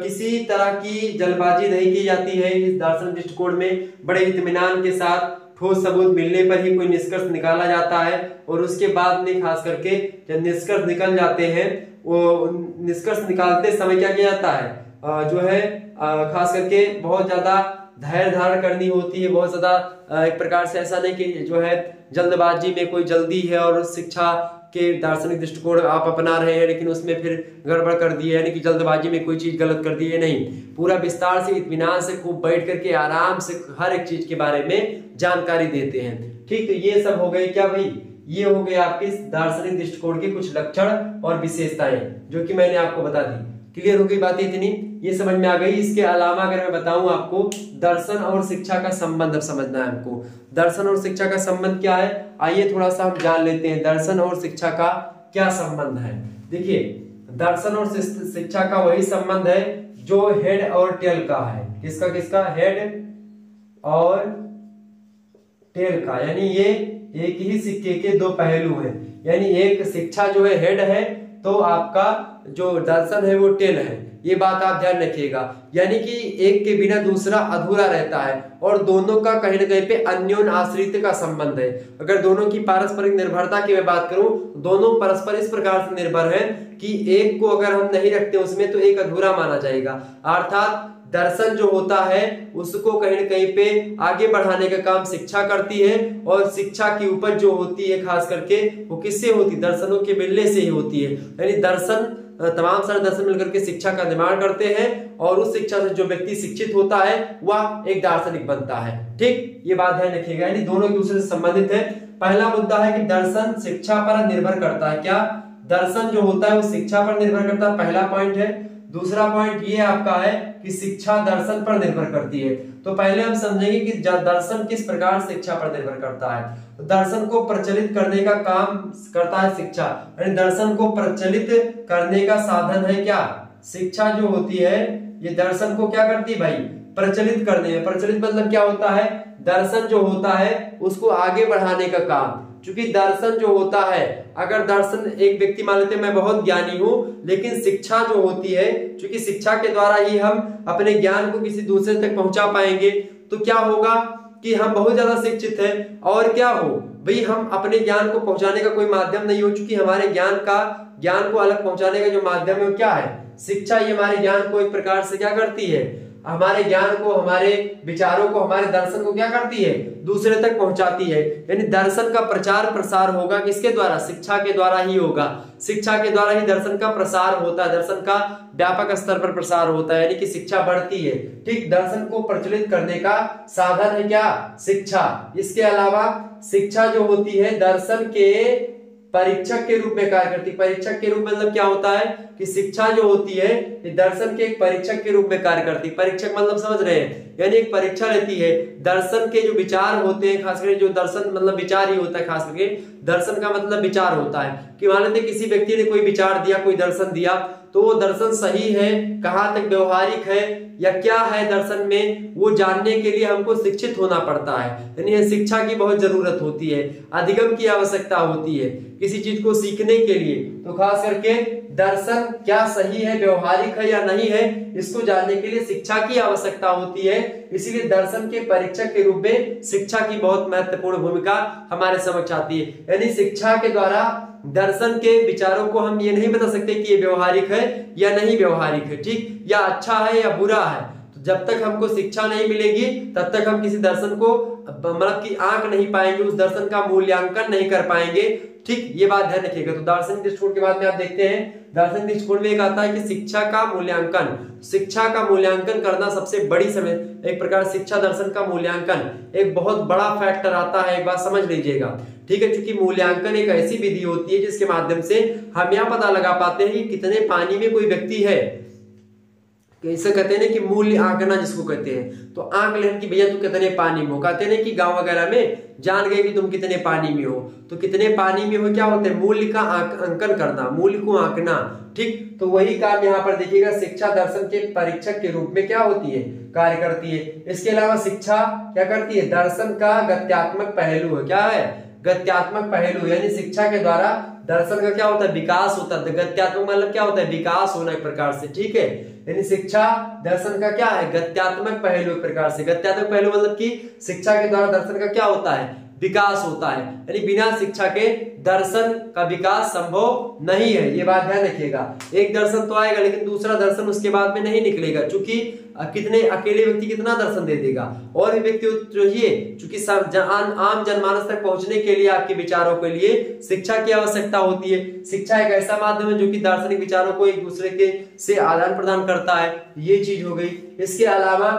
किसी तरह की जल्दबाजी नहीं की जाती है इस दार्शनिक दृष्टिकोण में, बड़े इत्मीनान के साथ ठोस सबूत मिलने पर ही कोई निष्कर्ष निकाला जाता है, और उसके बाद में खास करके जब निष्कर्ष निकल जाते हैं, वो निष्कर्ष निकालते समय क्या किया जाता है, जो है खास करके बहुत ज्यादा धैर्य धारण करनी होती है, बहुत ज्यादा एक प्रकार से ऐसा नहीं कि जो है जल्दबाजी में कोई जल्दी है और शिक्षा के दार्शनिक दृष्टिकोण आप अपना रहे हैं लेकिन उसमें फिर गड़बड़ कर दी है, यानी कि जल्दबाजी में कोई चीज गलत कर दी है, नहीं, पूरा विस्तार से इत्मीनान से खूब बैठ करके आराम से हर एक चीज के बारे में जानकारी देते हैं। ठीक, तो ये सब हो गए क्या भाई, ये हो गए आपके दार्शनिक दृष्टिकोण के कुछ लक्षण और विशेषताएं जो कि मैंने आपको बता दी। क्लियर हो गई बात इतनी, ये समझ में आ गई। इसके अलावा अगर मैं बताऊं आपको, दर्शन और शिक्षा का संबंध अब समझना है हमको। दर्शन और शिक्षा का संबंध क्या है, आइए थोड़ा सा हम जान लेते हैं दर्शन और शिक्षा का क्या संबंध है। देखिए, दर्शन और शिक्षा का वही संबंध है जो हेड और टेल का है। किसका किसका, हेड और टेल का, यानी ये एक ही सिक्के के दो पहलू हैं। यानी एक शिक्षा जो है हेड है, तो आपका जो दर्शन है वो टेल है। ये बात आप ध्यान रखिएगा। यानी कि एक के बिना दूसरा अधूरा रहता है और दोनों का कहीं ना कहीं पे अन्योन्य आश्रित का संबंध है। अगर दोनों की पारस्परिक निर्भरता की मैं बात करूं, दोनों परस्पर इस प्रकार से निर्भर हैं कि एक को अगर हम नहीं रखते उसमें तो एक अधूरा माना जाएगा। अर्थात दर्शन जो होता है उसको कहीं न कहीं पे आगे बढ़ाने का काम शिक्षा करती है, और शिक्षा की उपज जो होती है खास करके वो किससे होती है, दर्शनों के मिलने से ही होती है। यानी दर्शन, तमाम सारे दर्शन मिलकर के शिक्षा का निर्माण करते हैं, और उस शिक्षा से जो व्यक्ति शिक्षित होता है वह एक दार्शनिक बनता है। ठीक, ये बात ध्यान रखिएगा। यानी दोनों एक दूसरे से संबंधित है। पहला मुद्दा है कि दर्शन शिक्षा पर निर्भर करता है। क्या, दर्शन जो होता है वो शिक्षा पर निर्भर करता है, पहला पॉइंट है। दूसरा पॉइंट ये आपका है कि शिक्षा दर्शन पर निर्भर करती है। तो पहले हम समझेंगे कि दर्शन किस प्रकार शिक्षा पर निर्भर करता है। तो दर्शन को प्रचलित करने का काम करता है शिक्षा, यानी दर्शन को प्रचलित करने का साधन है क्या, शिक्षा जो होती है ये दर्शन को क्या करती है भाई, प्रचलित करने में। प्रचलित मतलब क्या होता है, दर्शन जो होता है उसको आगे बढ़ाने का काम। क्योंकि दर्शन जो होता है, अगर दर्शन एक व्यक्ति मान लेते हैं मैं बहुत ज्ञानी हूं, लेकिन शिक्षा जो होती है, क्योंकि शिक्षा के द्वारा ही हम अपने ज्ञान को किसी दूसरे तक पहुंचा पाएंगे, तो क्या होगा कि हम बहुत ज्यादा शिक्षित हैं, और क्या हो भाई, हम अपने ज्ञान को पहुंचाने का कोई माध्यम नहीं हो। चूंकि हमारे ज्ञान को अलग पहुंचाने का जो माध्यम है वो क्या है, शिक्षा। ये हमारे ज्ञान को एक प्रकार से क्या करती है, हमारे ज्ञान को, हमारे विचारों को, हमारे दर्शन को क्या करती है, दूसरे तक पहुंचाती है। यानी दर्शन का प्रचार प्रसार होगा किसके द्वारा, शिक्षा के द्वारा ही होगा। शिक्षा के द्वारा ही दर्शन का प्रसार होता है, दर्शन का व्यापक स्तर पर प्रसार होता है, यानी कि शिक्षा बढ़ती है। ठीक, दर्शन को प्रचलित करने का साधन है क्या, शिक्षा। इसके अलावा शिक्षा जो होती है दर्शन के परीक्षक के रूप में कार्य करती है। परीक्षक के रूप में मतलब क्या होता है कि शिक्षा जो होती है ये दर्शन के एक परीक्षक के रूप में कार्य करती है। परीक्षक मतलब समझ रहे हैं, यानी एक परीक्षा लेती है। दर्शन के जो विचार होते हैं, खास करके जो दर्शन मतलब विचार ही होता है, खास करके दर्शन का मतलब विचार होता है कि मान लेते किसी व्यक्ति ने कोई विचार दिया, कोई दर्शन दिया, तो वो दर्शन सही है, कहां तक व्यवहारिक है या क्या है दर्शन में, वो जानने के लिए हमको शिक्षित होना पड़ता है। यानी शिक्षा की बहुत जरूरत होती है, अधिगम की आवश्यकता होती है किसी चीज को सीखने के लिए। तो खास करके दर्शन क्या सही है, व्यवहारिक है या नहीं है, इसको जानने के लिए शिक्षा की आवश्यकता होती है। इसीलिए दर्शन के परीक्षक के रूप में शिक्षा की बहुत महत्वपूर्ण भूमिका हमारे समक्ष आती है। यानी शिक्षा के द्वारा दर्शन के विचारों को हम ये नहीं बता सकते कि ये व्यवहारिक है या नहीं व्यवहारिक है, ठीक, या अच्छा है या बुरा है। तो जब तक हमको शिक्षा नहीं मिलेगी तब तक हम किसी दर्शन को मतलब की आंक नहीं पाएंगे, उस दर्शन का मूल्यांकन नहीं कर पाएंगे। ठीक, ये बात ध्यान रखिएगा। तो दार्शनिक दृष्टिकोण के बाद में आप देखते हैं, दार्शनिक दृष्टिकोण में एक आता है कि शिक्षा का मूल्यांकन। शिक्षा का मूल्यांकन करना सबसे बड़ी समय, एक प्रकार शिक्षा दर्शन का मूल्यांकन एक बहुत बड़ा फैक्टर आता है, एक बात समझ लीजिएगा। ठीक है, क्योंकि मूल्यांकन एक ऐसी विधि होती है जिसके माध्यम से हम यह पता लगा पाते हैं कि कितने पानी में कोई व्यक्ति है। इसे कहते हैं कि मूल्य आंकना जिसको कहते हैं। तो आंक लेन की भैया तू कितने पानी में हो, कहते हैं कि गांव वगैरह में जान गए कि तुम कितने पानी में हो। तो कितने पानी में हो क्या होता है, मूल्य का अंकन करना, मूल्य को आंकना। ठीक, तो वही काम यहाँ पर देखिएगा, शिक्षा दर्शन के परीक्षक के रूप में क्या होती है, कार्य करती है। इसके अलावा शिक्षा क्या करती है, दर्शन का गत्यात्मक पहलू है। क्या है, गत्यात्मक पहलू, यानी शिक्षा के द्वारा दर्शन का क्या होता है, विकास होता है। गत्यात्मक मतलब क्या होता है, विकास होना एक प्रकार से। ठीक है, यानी शिक्षा दर्शन का क्या है, गत्यात्मक पहलू एक प्रकार से। गत्यात्मक पहलू मतलब कि शिक्षा के द्वारा दर्शन का क्या होता है, विकास होता है। यानी बिना शिक्षा के दर्शन का विकास संभव नहीं है, ये बात ध्यान रखिएगा। एक दर्शन तो आएगा लेकिन दूसरा दर्शन उसके बाद में नहीं निकलेगा, क्योंकि कितने अकेले व्यक्ति कितना दर्शन दे देगा, और भी व्यक्ति चाहिए। क्योंकि आम जनमानस तक पहुंचने के लिए आपके विचारों के लिए शिक्षा की आवश्यकता होती है। शिक्षा एक ऐसा माध्यम है जो कि दार्शनिक विचारों को एक दूसरे के से आदान प्रदान करता है, ये चीज हो गई। इसके अलावा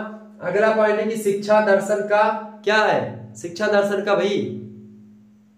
अगला पॉइंट है कि शिक्षा दर्शन का क्या है, शिक्षा दर्शन का भाई,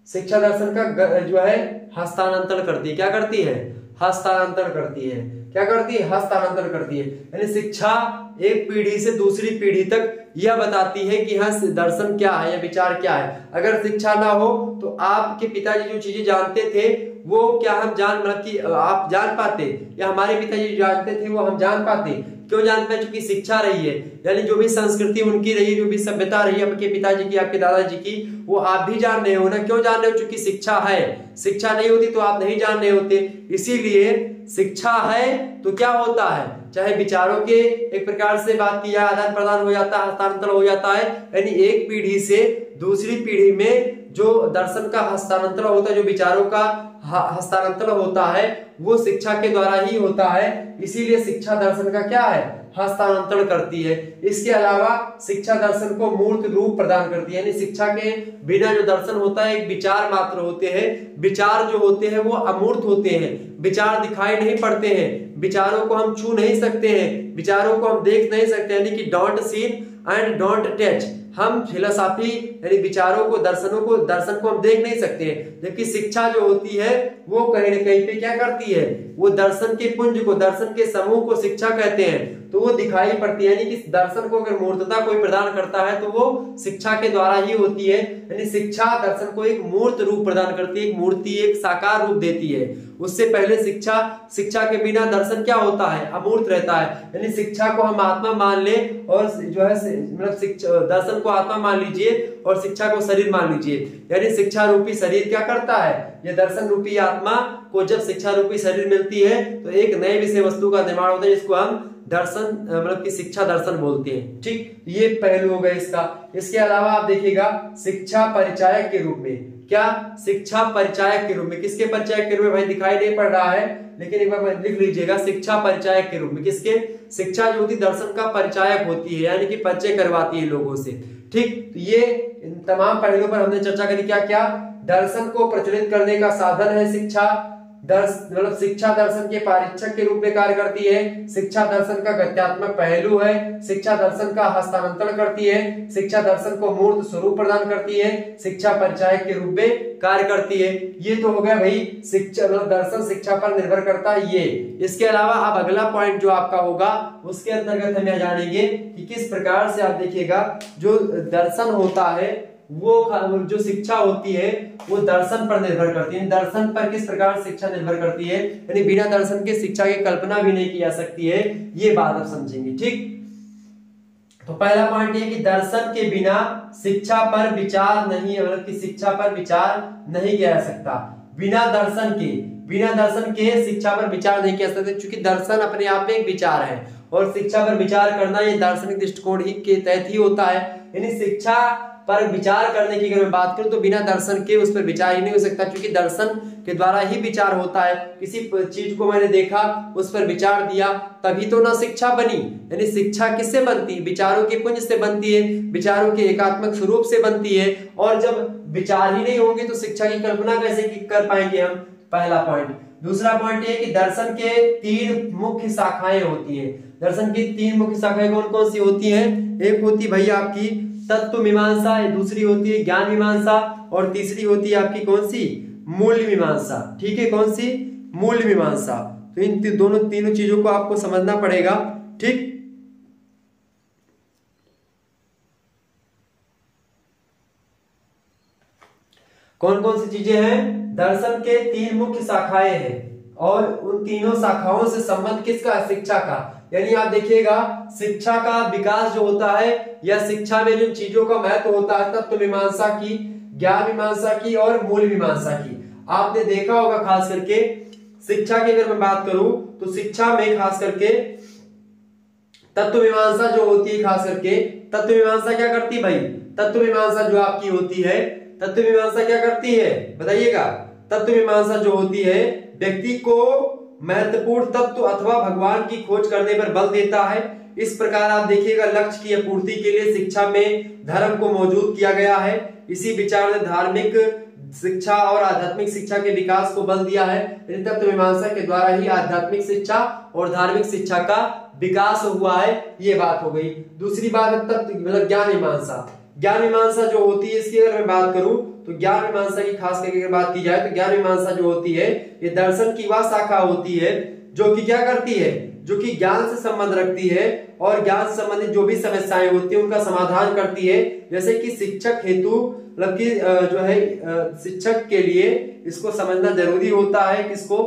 शिक्षा दर्शन का जो है हस्तांतरण करती है। क्या करती है, हस्तांतरण करती है। क्या करती है? हस्तांतरण करती है। यानी शिक्षा एक पीढ़ी से दूसरी पीढ़ी तक यह बताती है कि हाँ दर्शन क्या है या विचार क्या है। अगर शिक्षा ना हो तो आपके पिताजी जो चीजें जानते थे वो क्या हम मतलब कि आप जान पाते, या हमारे पिताजी जो जानते थे वो हम जान पाते? क्यों जान पाए? चूंकि शिक्षा रही है। यानी जो भी संस्कृति उनकी रही, जो भी सभ्यता रही आपके पिताजी की, आपके दादाजी की, वो आप भी जान रहे हो ना। क्यों जान रहे हो? चूंकि शिक्षा है। शिक्षा नहीं होती तो आप नहीं जान रहे होते। इसीलिए शिक्षा है तो क्या होता है, चाहे विचारों के एक प्रकार से बात की जाए, आदान प्रदान हो जाता है, हस्तांतरण हो जाता है। यानी एक पीढ़ी से दूसरी पीढ़ी में जो दर्शन का हस्तांतरण होता है, जो विचारों का हस्तांतरण होता है, वो शिक्षा के द्वारा ही होता है। इसीलिए शिक्षा दर्शन का क्या है? हस्तांतरण करती है। इसके अलावा शिक्षा दर्शन को मूर्त रूप प्रदान करती है। यानी शिक्षा के बिना जो दर्शन होता है एक विचार मात्र होते हैं। विचार जो होते हैं वो अमूर्त होते हैं, विचार दिखाई नहीं पड़ते हैं, विचारों को हम छू नहीं सकते हैं, विचारों को हम देख नहीं सकते। यानी कि don't seen and don't touch. हम फिलोसॉफी यानी विचारों को, दर्शन को हम देख नहीं सकते हैं। जबकि शिक्षा जो होती है वो कहीं ना कहीं पे क्या करती है? वो दर्शन के पुंज को, दर्शन के समूह को शिक्षा कहते हैं, तो वो दिखाई पड़ती है। यानी कि दर्शन को अगर मूर्तता कोई प्रदान करता है तो वो शिक्षा के द्वारा ही होती है। यानी शिक्षा दर्शन को एक मूर्त रूप प्रदान करती है, एक मूर्ति, एक साकार रूप देती है। उससे पहले शिक्षा के बिना दर्शन क्या होता है? अमूर्त रहता है। यानी शिक्षा को हम आत्मा मान ले और जो है मतलब दर्शन को आत्मा मान लीजिए और शिक्षा को शरीर मान लीजिए। यानी शिक्षा रूपी शरीर क्या करता है? ये दर्शन रूपी आत्मा को जब शिक्षा रूपी शरीर मिलती है तो एक नए विषय वस्तु का निर्माण होता है, जिसको हम दर्शन मतलब कि शिक्षा दर्शन बोलते हैं। ठीक, ये पहलू हो गए इसका। इसके अलावा आप देखिएगा शिक्षा परिचायक के रूप में, क्या? शिक्षा परिचायक के रूप में। किसके परिचायक के रूप में भाई? दिखाई नहीं पड़ रहा है, लेकिन एक बार लिख लीजिएगा, शिक्षा परिचायक के रूप में। किसके? शिक्षा जो होती दर्शन का परिचायक होती है, यानी कि परिचय करवाती है लोगों से। ठीक, तो ये तमाम पहलुओं पर हमने चर्चा करी। क्या क्या? दर्शन को प्रचलित करने का साधन है शिक्षा। मतलब शिक्षा दर्शन के पारीक्षक के रूप में कार्य करती है। शिक्षा दर्शन का गत्यात्मक पहलू है। शिक्षा दर्शन का हस्तांतरण करती है। शिक्षा दर्शन को मूर्त स्वरूप प्रदान करती है। शिक्षा परिचायक के रूप में कार्य करती है। ये तो हो गया भाई शिक्षा, मतलब दर्शन शिक्षा पर निर्भर करता है ये। इसके अलावा अब अगला पॉइंट जो आपका होगा उसके अंतर्गत हम यह जानेंगे कि किस प्रकार से आप देखिएगा जो दर्शन होता है वो जो शिक्षा होती है वो दर्शन पर निर्भर करती है। दर्शन पर किस प्रकार शिक्षा निर्भर करती है, यानी बिना दर्शन के शिक्षा की कल्पना भी नहीं की जा सकती है। ये बात आप समझेंगे। ठीक, तो पहला पॉइंट ये कि दर्शन के बिना शिक्षा पर विचार नहीं, मतलब कि शिक्षा पर विचार नहीं किया जा सकता। बिना दर्शन के शिक्षा पर विचार नहीं किया जा सकता, क्योंकि दर्शन अपने आप में एक विचार है और शिक्षा पर विचार करना ये दार्शनिक दृष्टिकोण ही के तहत ही होता है। यानी शिक्षा पर विचार करने की अगर मैं बात करूं तो बिना दर्शन के उस पर विचार ही नहीं हो सकता, क्योंकि दर्शन के द्वारा ही विचार होता है। किसी चीज को मैंने देखा, उस पर विचार दिया, तभी तो ना शिक्षा बनी। यानी शिक्षा किससे बनती है? विचारों के पुंज से बनती है, विचारों के एकात्मक स्वरूप से बनती है। और जब विचार ही नहीं होंगे तो शिक्षा की कल्पना कैसे कर पाएंगे हम? पहला पॉइंट। दूसरा पॉइंट ये कि दर्शन के 3 मुख्य शाखाएं होती है। दर्शन की 3 मुख्य शाखाएं कौन कौन सी होती है? एक होती भैया आपकी तत्व मीमांसा, दूसरी होती है ज्ञान मीमांसा और तीसरी होती है आपकी कौन सी? मूल्य मीमांसा। ठीक है, कौन सी? मूल्य मीमांसा। तो इन तीनों चीजों को आपको समझना पड़ेगा। ठीक, कौन कौन सी चीजें हैं? दर्शन के 3 मुख्य शाखाएं हैं और उन तीनों शाखाओं से संबंध किसका? शिक्षा का। यानी आप देखिएगा शिक्षा का विकास जो होता है या शिक्षा में जिन चीजों का महत्व होता है, तत्व मीमांसा की, ज्ञान मीमांसा की और मूल्य मीमांसा की। आपने देखा होगा खास करके शिक्षा की अगर मैं बात करूं तो शिक्षा में खास करके तत्व मीमांसा जो होती है, खास करके तत्व मीमांसा क्या करती है भाई? तत्व मीमांसा जो आपकी होती है, तत्व मीमांसा क्या करती है बताइएगा? तत्व मीमांसा जो होती है व्यक्ति को महत्वपूर्ण तत्व अथवा भगवान की खोज करने पर बल देता है। इस प्रकार आप देखिएगा लक्ष्य की पूर्ति के लिए शिक्षा में धर्म को मौजूद किया गया है। इसी विचार ने धार्मिक शिक्षा और आध्यात्मिक शिक्षा के विकास को बल दिया है। तत्व मीमांसा के द्वारा ही आध्यात्मिक शिक्षा और धार्मिक शिक्षा का विकास हुआ है। ये बात हो गई। दूसरी बात है तत्व मतलब ज्ञान मीमांसा। ज्ञान मीमांसा जो होती है इसकी अगर मैं बात करूं तो ज्ञान मीमांसा की खास करके अगर बात की जाए तो ज्ञान मीमांसा जो होती है ये दर्शन की वह शाखा होती है जो कि क्या करती है, जो कि ज्ञान से संबंध रखती है और ज्ञान से संबंधित जो भी समस्याएं होती है उनका समाधान करती है। जैसे कि शिक्षक हेतु मतलब कि जो है शिक्षक के लिए इसको समझना जरूरी होता है, किसको,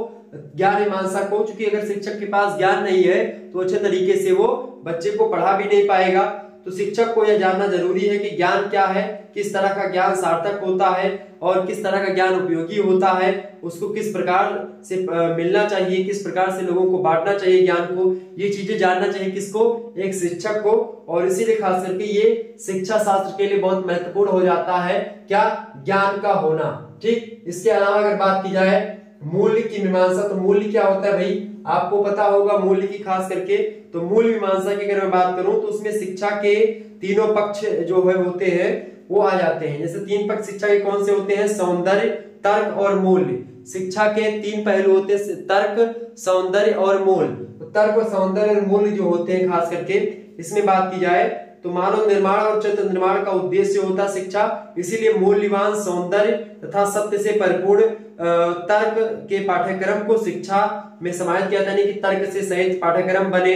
ज्ञान मीमांसा को। क्योंकि अगर शिक्षक के पास ज्ञान नहीं है तो अच्छे तरीके से वो बच्चे को पढ़ा भी नहीं पाएगा। तो शिक्षक को यह जानना जरूरी है कि ज्ञान क्या है, किस तरह का ज्ञान सार्थक होता है और किस तरह का ज्ञान उपयोगी होता है, उसको किस प्रकार से मिलना चाहिए, किस प्रकार से लोगों को बांटना चाहिए ज्ञान को, ये चीजें जानना चाहिए किसको, एक शिक्षक को। और इसीलिए खास करके ये शिक्षा शास्त्र के लिए बहुत महत्वपूर्ण हो जाता है, क्या, ज्ञान का होना। ठीक, इसके अलावा अगर बात की जाए मूल्य की मीमांसा, तो मूल्य क्या होता है भाई, आपको पता होगा मूल्य की खास करके। तो मूल्य मीमांसा की अगर मैं बात करूं तो उसमें शिक्षा के तीनों पक्ष जो है होते हैं वो आ जाते हैं। जैसे तीन पक्ष शिक्षा के कौन से होते हैं, सौंदर्य, तर्क और मूल्य। शिक्षा के तीन पहलू होते हैं, तर्क, सौंदर्य और मूल्य। तो तर्क और सौंदर्य और मूल्य जो होते हैं खास करके, इसमें बात की जाए तो मानव निर्माण और चरित्र निर्माण का उद्देश्य होता है शिक्षा। इसीलिए मूल्यवान, सौंदर्य तथा सत्य से परिपूर्ण तर्क के पाठ्यक्रम को शिक्षा में समाहित किया जाता है कि तर्क से सहित पाठ्यक्रम बने,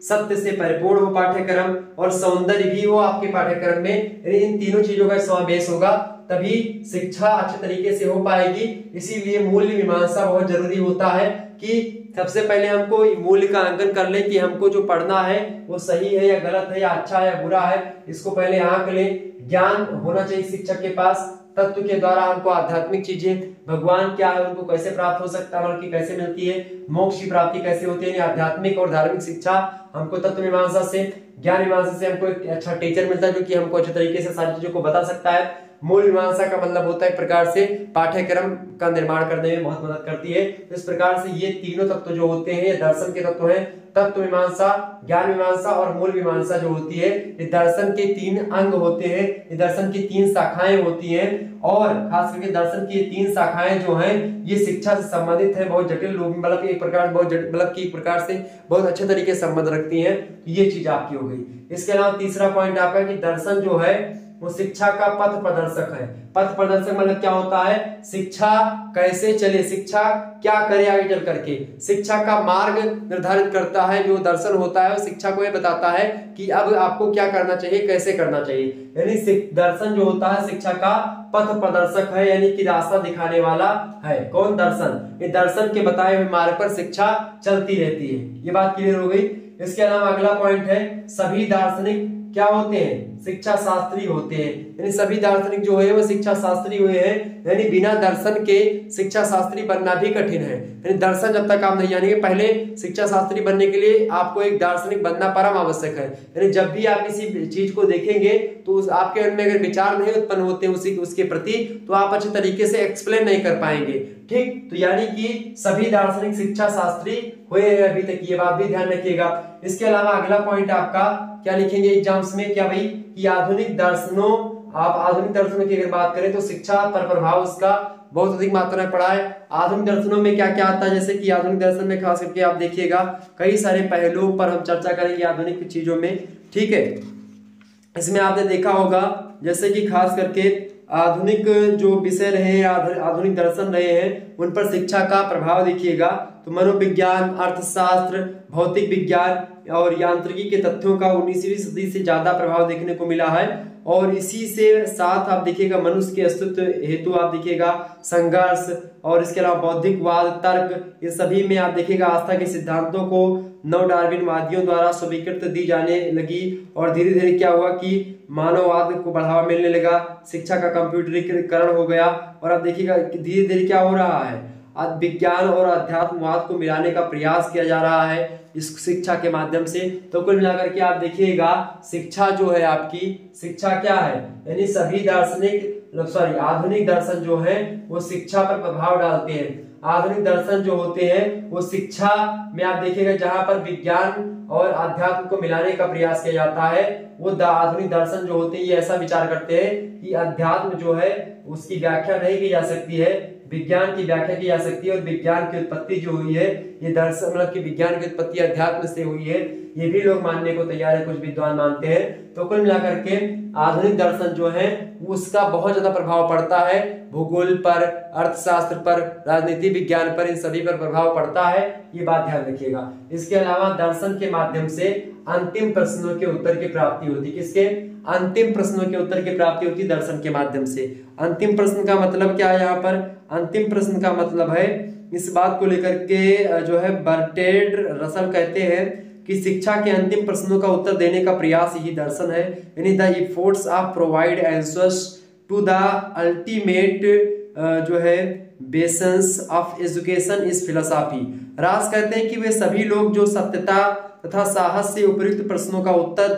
सत्य से परिपूर्ण हो पाठ्यक्रम और सौंदर्य भी हो आपके पाठ्यक्रम में। इन तीनों चीजों का समावेश होगा तभी शिक्षा अच्छे तरीके से हो पाएगी। इसीलिए मूल्य मीमांसा बहुत जरूरी होता है कि सबसे पहले हमको मूल्य का अंकन कर ले कि हमको जो पढ़ना है वो सही है या गलत है या अच्छा है या बुरा है, इसको पहले आंक ले। ज्ञान होना चाहिए शिक्षक के पास, तत्व के द्वारा हमको आध्यात्मिक चीजें, भगवान क्या है उनको कैसे प्राप्त हो सकता है, उनकी कैसे मिलती है, मोक्ष की प्राप्ति कैसे होती है। आध्यात्मिक और धार्मिक शिक्षा हमको तत्व मीमांसा से, ज्ञान मीमांसा से हमको एक अच्छा टीचर मिलता है जो कि हमको अच्छे तरीके से सारी चीजों को बता सकता है। मूल मीमांसा का मतलब होता है एक प्रकार से पाठ्यक्रम का निर्माण करने में बहुत मदद करती है। तो इस प्रकार से ये तीनों तत्व जो होते हैं ये दर्शन के तत्व हैं, तत्व मीमांसा, ज्ञान मीमांसा और मूल मीमांसा जो होती है ये दर्शन के तीन अंग होते हैं, ये दर्शन की तीन शाखाएं होती हैं। और खास करके दर्शन की तीन शाखाएं जो हैं ये शिक्षा से संबंधित है, बहुत जटिल रूप मतलब एक प्रकार बहुत मतलब कि एक प्रकार से बहुत अच्छे तरीके से संबंध रखती हैं। ये चीज आपकी हो गई। इसके अलावा तीसरा पॉइंट आपका कि दर्शन जो है वो शिक्षा का पथ प्रदर्शक है। पथ प्रदर्शक मतलब क्या होता है, शिक्षा कैसे चले, शिक्षा क्या करे आगे चल करके, शिक्षा का मार्ग निर्धारित करता है। जो दर्शन होता है वो शिक्षा को ये बताता है कि अब आपको क्या करना चाहिए, कैसे करना चाहिए। यानी दर्शन जो होता है शिक्षा का पथ प्रदर्शक है, यानी कि रास्ता दिखाने वाला है। कौन, दर्शन। ये दर्शन के बताए हुए मार्ग पर शिक्षा चलती रहती है। ये बात क्लियर हो गई। इसके अलावा अगला पॉइंट है सभी दार्शनिक क्या होते हैं, शिक्षा शास्त्री होते हैं। यानी सभी दार्शनिक जो है वो शिक्षा शास्त्री हुए हैं, यानी बिना दर्शन के शिक्षा शास्त्री बनना भी कठिन है। यानी दर्शन जब तक आप नहीं जानेंगे, पहले शिक्षा शास्त्री बनने के लिए आपको एक दार्शनिक बनना परम आवश्यक है। यानी जब भी आप किसी चीज को देखेंगे तो आपके मन में अगर विचार नहीं उत्पन्न होते उसके प्रति तो आप अच्छे तरीके से एक्सप्लेन नहीं कर पाएंगे। ठीक, तो यानी कि सभी दार्शनिक शिक्षा शास्त्री हुए हैं अभी तक, ये बात भी ध्यान रखिएगा। इसके अलावा अगला पॉइंट आपका क्या लिखेंगे एग्जाम्स में, क्या भाई, कि आधुनिक दर्शनों, आप आधुनिक दर्शनों की अगर बात करें तो शिक्षा पर प्रभाव उसका बहुत अधिक मात्रा में पड़ा है। आधुनिक दर्शनों में क्या क्या आता है, जैसे कि आधुनिक दर्शन में खास करके आप देखिएगा कई सारे पहलुओं पर हम चर्चा करेंगे आधुनिक चीजों में। ठीक है, इसमें आपने देखा होगा जैसे कि खास करके आधुनिक जो विषय रहे, आधुनिक दर्शन रहे हैं, उन पर शिक्षा का प्रभाव देखिएगा तो मनोविज्ञान, अर्थशास्त्र, भौतिक विज्ञान और यांत्रिकी के तथ्यों का 19वीं सदी से ज्यादा प्रभाव देखने को मिला है। और इसी से साथ आप देखिएगा मनुष्य के अस्तित्व हेतु आप देखिएगा संघर्ष, और इसके अलावा बौद्धिकवाद, तर्क, ये सभी में आप देखिएगा आस्था के सिद्धांतों को नव डार्विनवादियों द्वारा स्वीकृत दी जाने लगी। और धीरे धीरे क्या हुआ कि मानववाद को बढ़ावा मिलने लगा, शिक्षा का कंप्यूटरीकरण हो गया। और आप देखिएगा धीरे धीरे क्या हो रहा है, विज्ञान और अध्यात्मवाद को मिलाने का प्रयास किया जा रहा है इस शिक्षा के माध्यम से। तो कुल मिलाकर के आप देखिएगा शिक्षा जो है आपकी, शिक्षा क्या है, यानी सभी दार्शनिक आधुनिक दर्शन जो है वो शिक्षा पर प्रभाव डालते हैं। आधुनिक दर्शन जो होते हैं वो शिक्षा में आप देखिएगा जहां पर विज्ञान और अध्यात्म को मिलाने का प्रयास किया जाता है, वो आधुनिक दर्शन जो होते हैं ये ऐसा विचार करते हैं कि अध्यात्म जो है उसकी व्याख्या नहीं की जा सकती है, विज्ञान की व्याख्या की जा सकती है और विज्ञान की उत्पत्ति जो हुई है ये दर्शन मतलब कि विज्ञान की उत्पत्ति अध्यात्म से हुई है, ये भी लोग मानने को तैयार है, कुछ विद्वान मानते हैं। तो कुल मिलाकर के आधुनिक दर्शन जो है उसका बहुत ज्यादा प्रभाव पड़ता है भूगोल पर, अर्थशास्त्र पर, राजनीति विज्ञान पर, इन सभी पर प्रभाव पड़ता है, ये बात ध्यान रखिएगा। इसके अलावा दर्शन के माध्यम से अंतिम प्रश्नों के उत्तर की प्राप्ति होती है। किसके? अंतिम प्रश्नों के उत्तर की प्राप्ति होती है दर्शन के माध्यम से। अंतिम प्रश्न का मतलब क्या है यहाँ पर? अंतिम प्रश्न का मतलब है, इस बात को लेकर के जो है बर्ट्रैंड रसल कहते हैं कि शिक्षा के अंतिम प्रश्नों का उत्तर देने का प्रयास ही दर्शन है, यानी the efforts of provide answers to the ultimate जो है essence of education is philosophy. रास कहते हैं कि वे सभी लोग जो सत्यता तथा साहस से उपयुक्त प्रश्नों का उत्तर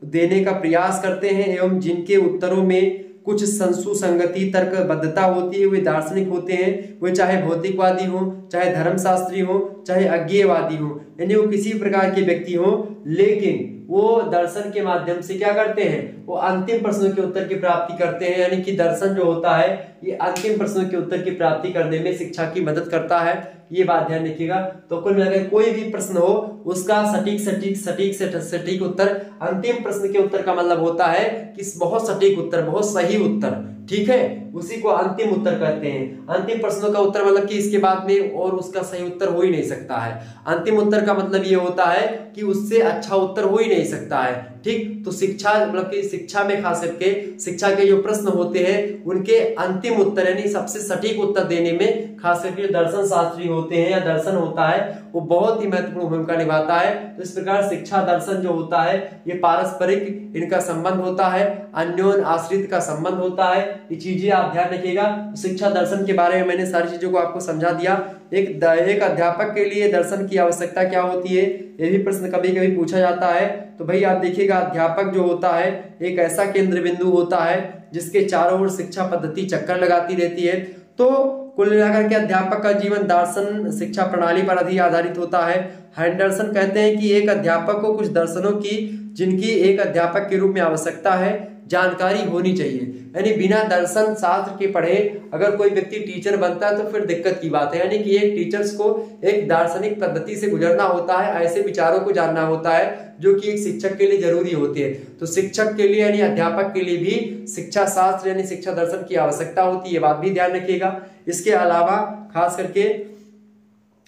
देने का प्रयास करते हैं एवं जिनके उत्तरों में कुछ सुसंगति तर्कबद्धता होती है, वे दार्शनिक होते हैं। वे चाहे भौतिकवादी हो, चाहे धर्मशास्त्री हो, चाहे अज्ञेयवादी हो, यानी वो किसी प्रकार के व्यक्ति हो, लेकिन वो दर्शन के माध्यम से क्या करते हैं? वो अंतिम प्रश्नों के उत्तर की प्राप्ति करते हैं। यानी कि दर्शन जो होता है ये अंतिम प्रश्नों के उत्तर की प्राप्ति करने में शिक्षा की मदद करता है, ये बात ध्यान रखिएगा। तो कुल मिलाकर कोई भी प्रश्न हो उसका सटीक उत्तर, अंतिम प्रश्न के उत्तर का मतलब होता है कि बहुत सटीक उत्तर, बहुत सही उत्तर, ठीक है, उसी को अंतिम उत्तर कहते हैं। अंतिम प्रश्नों का उत्तर मतलब कि इसके बाद में और उसका सही उत्तर हो ही नहीं सकता है। अंतिम उत्तर का मतलब ये होता है कि उससे अच्छा उत्तर हो ही नहीं सकता है, ठीक। तो शिक्षा मतलब कि शिक्षा में खास करके शिक्षा के जो प्रश्न होते हैं उनके अंतिम उत्तर यानी सबसे सटीक उत्तर देने में खास करके दर्शन शास्त्री होते हैं या दर्शन होता है वो बहुत ही महत्वपूर्ण भूमिका निभाता है। तो इस प्रकार शिक्षा दर्शन जो होता है ये पारस्परिक इनका संबंध होता है, अन्योन्य आश्रित का संबंध होता है, ये चीजें आप ध्यान रखिएगा। तो शिक्षा दर्शन के बारे में मैंने सारी चीजों को आपको समझा दिया। एक अध्यापक के लिए दर्शन की आवश्यकता क्या होती है, ये भी प्रश्न कभी कभी पूछा जाता है। तो भाई आप देखिएगा अध्यापक जो होता है एक ऐसा केंद्र बिंदु होता है जिसके चारों ओर शिक्षा पद्धति चक्कर लगाती रहती है। तो कुल मिलाकर के अध्यापक का जीवन दर्शन शिक्षा प्रणाली पर अधिक आधारित होता है। हैंडरसन कहते हैं कि एक अध्यापक को कुछ दर्शनों की जिनकी एक अध्यापक के रूप में आवश्यकता है जानकारी होनी चाहिए, यानी बिना दर्शन शास्त्र के पढ़े अगर कोई व्यक्ति टीचर बनता है तो फिर दिक्कत की बात है। यानी कि एक टीचर्स को एक दार्शनिक पद्धति से गुजरना होता है, ऐसे विचारों को जानना होता है जो कि एक शिक्षक के लिए जरूरी होते हैं। तो शिक्षक के लिए यानी अध्यापक के लिए भी शिक्षा शास्त्र यानी शिक्षा दर्शन की आवश्यकता होती है, ये बात भी ध्यान रखिएगा। इसके अलावा खास करके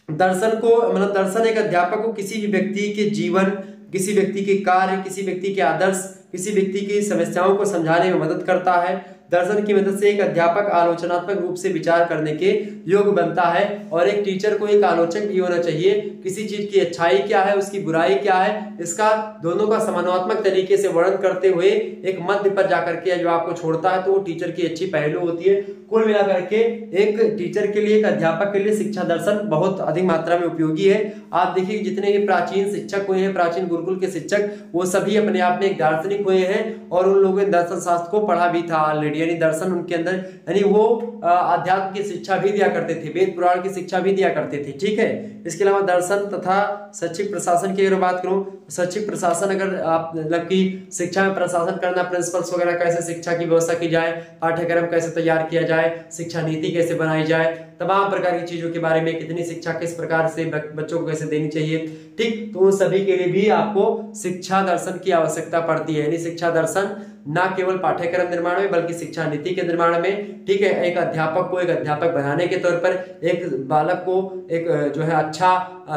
दर्शन को मतलब दर्शन एक अध्यापक को किसी भी व्यक्ति के जीवन, किसी व्यक्ति के कार्य, किसी व्यक्ति के आदर्श, किसी व्यक्ति की समस्याओं को समझाने में मदद करता है। दर्शन की मदद से एक अध्यापक आलोचनात्मक रूप से विचार करने के योग्य बनता है और एक टीचर को एक आलोचक भी होना चाहिए। किसी चीज की अच्छाई क्या है, उसकी बुराई क्या है, इसका दोनों का समानात्मक तरीके से वर्णन करते हुए एक मध्य पर जाकर के जो आपको छोड़ता है तो वो टीचर की अच्छी पहलू होती है। कुल मिलाकर के एक टीचर के लिए, एक अध्यापक के लिए शिक्षा दर्शन बहुत अधिक मात्रा में उपयोगी है। आप देखिए जितने भी प्राचीन शिक्षक हुए हैं, प्राचीन गुरुकुल के शिक्षक, वो सभी अपने आप में एक दार्शनिक हुए हैं और उन लोगों ने दर्शन शास्त्र को पढ़ा भी था ऑलरेडी, यानी दर्शन उनके अंदर, यानी वो अध्यात्म की शिक्षा भी दिया करते थे, वेद पुराण की शिक्षा भी दिया करते थे, ठीक है। इसके अलावा दर्शन तथा शैक्षिक प्रशासन की अगर बात करूं, शैक्षिक प्रशासन अगर आप मतलब कि शिक्षा में प्रशासन करना, प्रिंसिपल्स वगैरह कैसे शिक्षा की व्यवस्था की जाए, पाठ्यक्रम कैसे तैयार किया जाए, शिक्षा नीति कैसे बनाई जाए, तमाम प्रकार की चीजों के बारे में, कितनी शिक्षा किस प्रकार से बच्चों को कैसे देनी चाहिए, ठीक। तो उन सभी के लिए भी आपको शिक्षा दर्शन की आवश्यकता पड़ती है, यानी शिक्षा दर्शन न केवल पाठ्यक्रम निर्माण में बल्कि शिक्षा नीति के निर्माण में, ठीक है। एक अध्यापक को एक अध्यापक बनाने के तौर पर, एक बालक को एक जो है अच्छा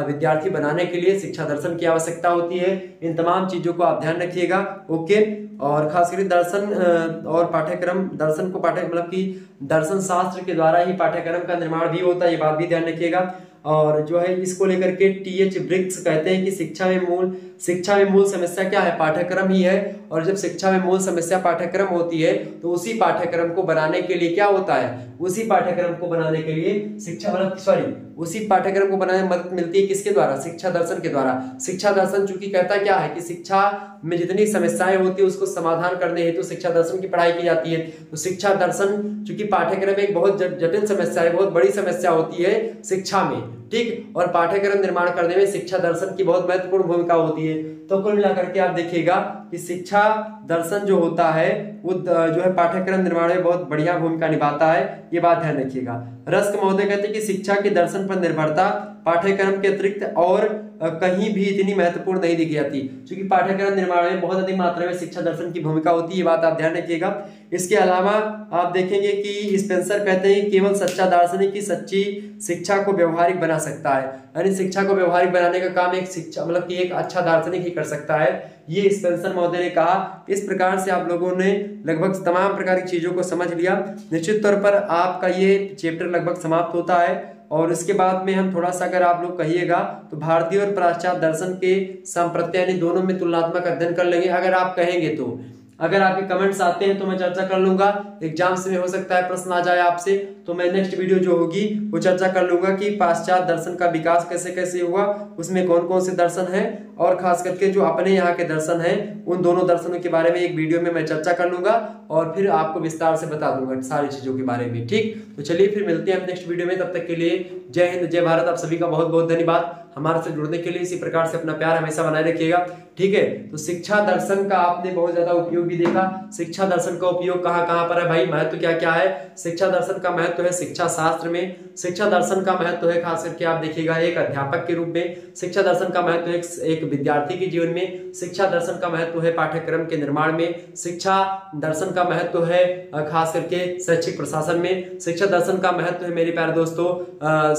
विद्यार्थी बनाने के लिए शिक्षा दर्शन की आवश्यकता होती है। इन तमाम चीजों को आप ध्यान रखिएगा, ओके। और खास करके दर्शन और पाठ्यक्रम, दर्शन को मतलब कि दर्शन शास्त्र के द्वारा ही पाठ्यक्रम का निर्माण भी होता है, ये बात भी ध्यान रखिएगा। और जो है इसको लेकर के टी.एच. ब्रिग्स कहते हैं कि शिक्षा में मूल समस्या क्या है, पाठ्यक्रम ही है। और जब शिक्षा में मूल समस्या पाठ्यक्रम होती है तो उसी पाठ्यक्रम को बनाने के लिए क्या होता है, उसी पाठ्यक्रम को बनाने के लिए उसी पाठ्यक्रम को बनाने में मदद मिलती है किसके द्वारा, शिक्षा दर्शन के द्वारा। शिक्षा दर्शन चूंकि कहता क्या है कि शिक्षा में जितनी समस्याएं होती है उसको समाधान करने हेतु शिक्षा दर्शन की पढ़ाई की जाती है। तो शिक्षा दर्शन चूंकि पाठ्यक्रम एक बहुत जटिल समस्या है, बहुत बड़ी समस्या होती है शिक्षा में, ठीक। और पाठ्यक्रम निर्माण करने में शिक्षा दर्शन की बहुत महत्वपूर्ण भूमिका होती है। तो कुल मिलाकर के आप देखिएगा कि शिक्षा दर्शन जो होता है वो जो है पाठ्यक्रम निर्माण में बहुत बढ़िया भूमिका निभाता है, ये बात ध्यान रखिएगा। रस्क महोदय कहते हैं कि शिक्षा के दर्शन पर निर्भरता पाठ्यक्रम के अतिरिक्त और कहीं भी इतनी महत्वपूर्ण नहीं दिखी जाती, क्योंकि पाठ्यक्रम निर्माण में बहुत अधिक मात्रा में शिक्षा दर्शन की भूमिका होती है, ये बात आप ध्यान रखिएगा। इसके अलावा आप देखेंगे कि स्पेंसर कहते हैं केवल सच्चा दार्शनिक ही सच्ची शिक्षा को व्यवहारिक बना सकता है, यानी शिक्षा को व्यवहारिक बनाने का काम एक शिक्षा मतलब कि एक अच्छा दार्शनिक ही कर सकता है, ये स्पेंसर महोदय ने कहा। इस प्रकार से आप लोगों ने लगभग तमाम प्रकार की चीजों को समझ लिया। निश्चित तौर पर आपका ये चैप्टर लगभग समाप्त होता है और इसके बाद में हम थोड़ा सा अगर आप लोग कहिएगा तो भारतीय और पाश्चात्य दर्शन के संप्रत्य यानी दोनों में तुलनात्मक अध्ययन कर लेंगे। अगर आप कहेंगे तो, अगर आपके कमेंट्स आते हैं तो मैं चर्चा कर लूंगा। एग्जाम्स में हो सकता है प्रश्न आ जाए आपसे, तो मैं नेक्स्ट वीडियो जो होगी वो चर्चा कर लूंगा कि पाश्चात्य दर्शन का विकास कैसे कैसे हुआ, उसमें कौन कौन से दर्शन हैं, और खास करके जो अपने यहाँ के दर्शन हैं उन दोनों दर्शनों के बारे में एक वीडियो में मैं चर्चा कर लूंगा और फिर आपको विस्तार से बता दूंगा सारी चीजों के बारे में। ठीक, तो चलिए फिर मिलते हैं हम नेक्स्ट वीडियो में। तब तक के लिए जय हिंद, जय भारत। आप सभी का बहुत बहुत धन्यवाद हमारे से जुड़ने के लिए। इसी प्रकार से अपना प्यार हमेशा बनाए रखिएगा, ठीक है। तो शिक्षा दर्शन का आपने बहुत ज्यादा उपयोग भी देखा। शिक्षा दर्शन का उपयोग कहाँ कहाँ पर है भाई, महत्व क्या क्या है। शिक्षा दर्शन का महत्व है शिक्षा शास्त्र में, शिक्षा दर्शन का महत्व है खास करके आप देखिएगा एक अध्यापक के रूप में, शिक्षा दर्शन का महत्व है एक विद्यार्थी के जीवन में, शिक्षा दर्शन का महत्व है पाठ्यक्रम के निर्माण में, शिक्षा दर्शन का महत्व है खास करके शैक्षिक प्रशासन में, शिक्षा दर्शन का महत्व है मेरे प्यारे दोस्तों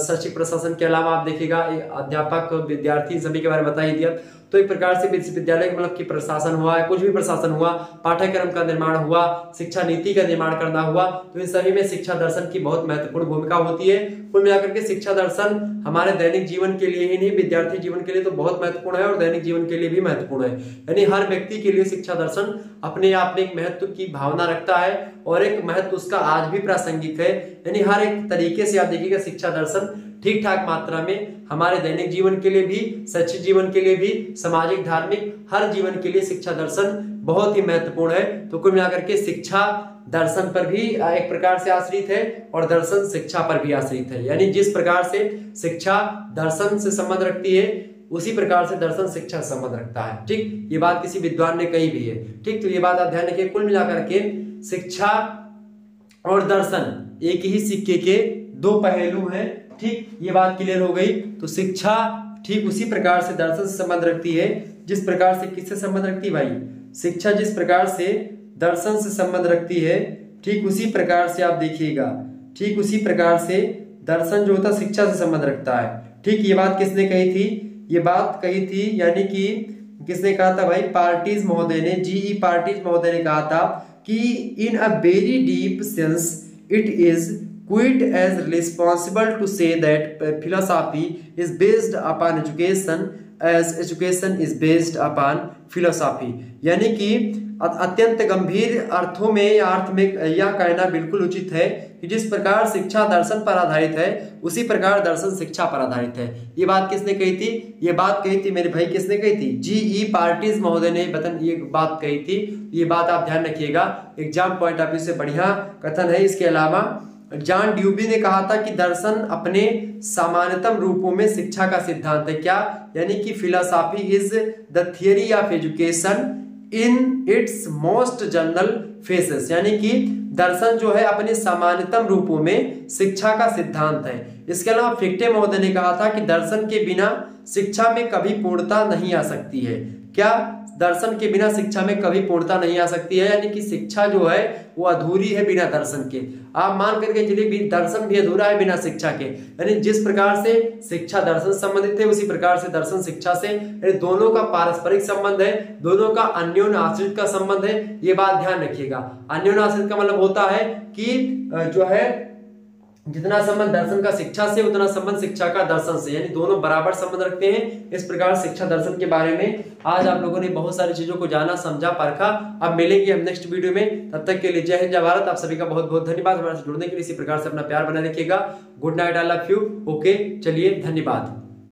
शैक्षिक प्रशासन के अलावा आप देखिएगा अध्यापक विद्यार्थी सभी के बारे में बता ही दिया। तो एक प्रकार से विश्वविद्यालय मतलब कि प्रशासन हुआ है, कुछ भी प्रशासन हुआ, पाठ्यक्रम का निर्माण हुआ, शिक्षा नीति का निर्माण करना हुआ, तो इन सभी में शिक्षा दर्शन की बहुत महत्वपूर्ण भूमिका होती है। कुल मिलाकर के शिक्षा दर्शन हमारे दैनिक जीवन के लिए ही नहीं, विद्यार्थी जीवन के लिए तो बहुत महत्वपूर्ण है और दैनिक जीवन के लिए भी महत्वपूर्ण है। यानी हर व्यक्ति के लिए शिक्षा दर्शन अपने आप में एक महत्व की भावना रखता है और एक महत्व उसका आज भी प्रासंगिक है। यानी हर एक तरीके से आप देखिएगा शिक्षा दर्शन ठीक ठाक मात्रा में हमारे दैनिक जीवन के लिए भी, शैक्षिक जीवन के लिए भी, सामाजिक धार्मिक हर जीवन के लिए शिक्षा दर्शन बहुत ही महत्वपूर्ण है। तो कुल मिलाकर के शिक्षा दर्शन पर भी एक प्रकार से आश्रित है और दर्शन शिक्षा पर भी आश्रित है। यानी जिस प्रकार से शिक्षा दर्शन से संबंध रखती है उसी प्रकार से दर्शन शिक्षा से संबंध रखता है। ठीक, ये बात किसी विद्वान ने कही भी है। ठीक, तो ये बात आप ध्यान रखिए। कुल मिलाकर के शिक्षा और दर्शन एक ही सिक्के के दो पहलू हैं। ठीक, ये बात क्लियर हो गई। तो शिक्षा ठीक उसी प्रकार से दर्शन से संबंध रखती है जिस प्रकार से किससे संबंध रखती है भाई, शिक्षा जिस प्रकार से दर्शन से संबंध रखती है, ठीक उसी प्रकार से आप देखिएगा, ठीक उसी प्रकार से दर्शन जो होता है शिक्षा से संबंध रखता है। ठीक, ये बात किसने कही थी, ये बात कही थी यानी कि किसने कहा था भाई, पार्टीज महोदय ने, जीई पार्टीज महोदय ने कहा था कि in a very deep sense it is quite as responsible to say that philosophy is based upon education as education is based upon philosophy। यानी कि अत्यंत गंभीर अर्थों में या अर्थ में यह कहना बिल्कुल उचित है कि जिस प्रकार शिक्षा दर्शन पर आधारित है उसी प्रकार दर्शन शिक्षा पर आधारित है। ये बात किसने कही थी, ये बात कही थी मेरे भाई, किसने कही थी, जीई पार्टीज महोदय ने ये बात कही थी। ये बात आप ध्यान रखिएगा, एग्जाम पॉइंट ऑफ व्यू से बढ़िया कथन है। इसके अलावा जॉन ड्यूबी ने कहा था कि दर्शन अपने सामान्यतम रूपों में शिक्षा का सिद्धांत है। क्या, यानी कि philosophy is the theory of education in its most general faces. यानी कि दर्शन जो है अपने सामान्यतम रूपों में शिक्षा का सिद्धांत है। इसके अलावा फिक्टे महोदय ने कहा था कि दर्शन के बिना शिक्षा में कभी पूर्णता नहीं आ सकती है। क्या, दर्शन के बिना शिक्षा में कभी पूर्णता नहीं आ सकती है, यानी कि शिक्षा जो है वो अधूरी है बिना दर्शन के। आप मान करके चलिए दर्शन भी अधूरा है बिना शिक्षा के। यानी जिस प्रकार से शिक्षा दर्शन संबंधित है उसी प्रकार से दर्शन शिक्षा से, दोनों का पारस्परिक संबंध है, दोनों का अन्योन्य आश्रित का संबंध है। ये बात ध्यान रखिएगा। अन्योन्य आश्रित का मतलब होता है कि जो है जितना संबंध दर्शन का शिक्षा से उतना संबंध शिक्षा का दर्शन से, यानी दोनों बराबर संबंध रखते हैं। इस प्रकार शिक्षा दर्शन के बारे में आज आप लोगों ने बहुत सारी चीजों को जाना, समझा, परखा। अब मिलेंगे हम नेक्स्ट वीडियो में, तब तक के लिए जय हिंद, जय भारत। आप सभी का बहुत बहुत धन्यवाद हमारे से जुड़ने के लिए। इसी प्रकार से अपना प्यार बनाए रखिएगा। Good night, I love you. Okay, चलिए, धन्यवाद।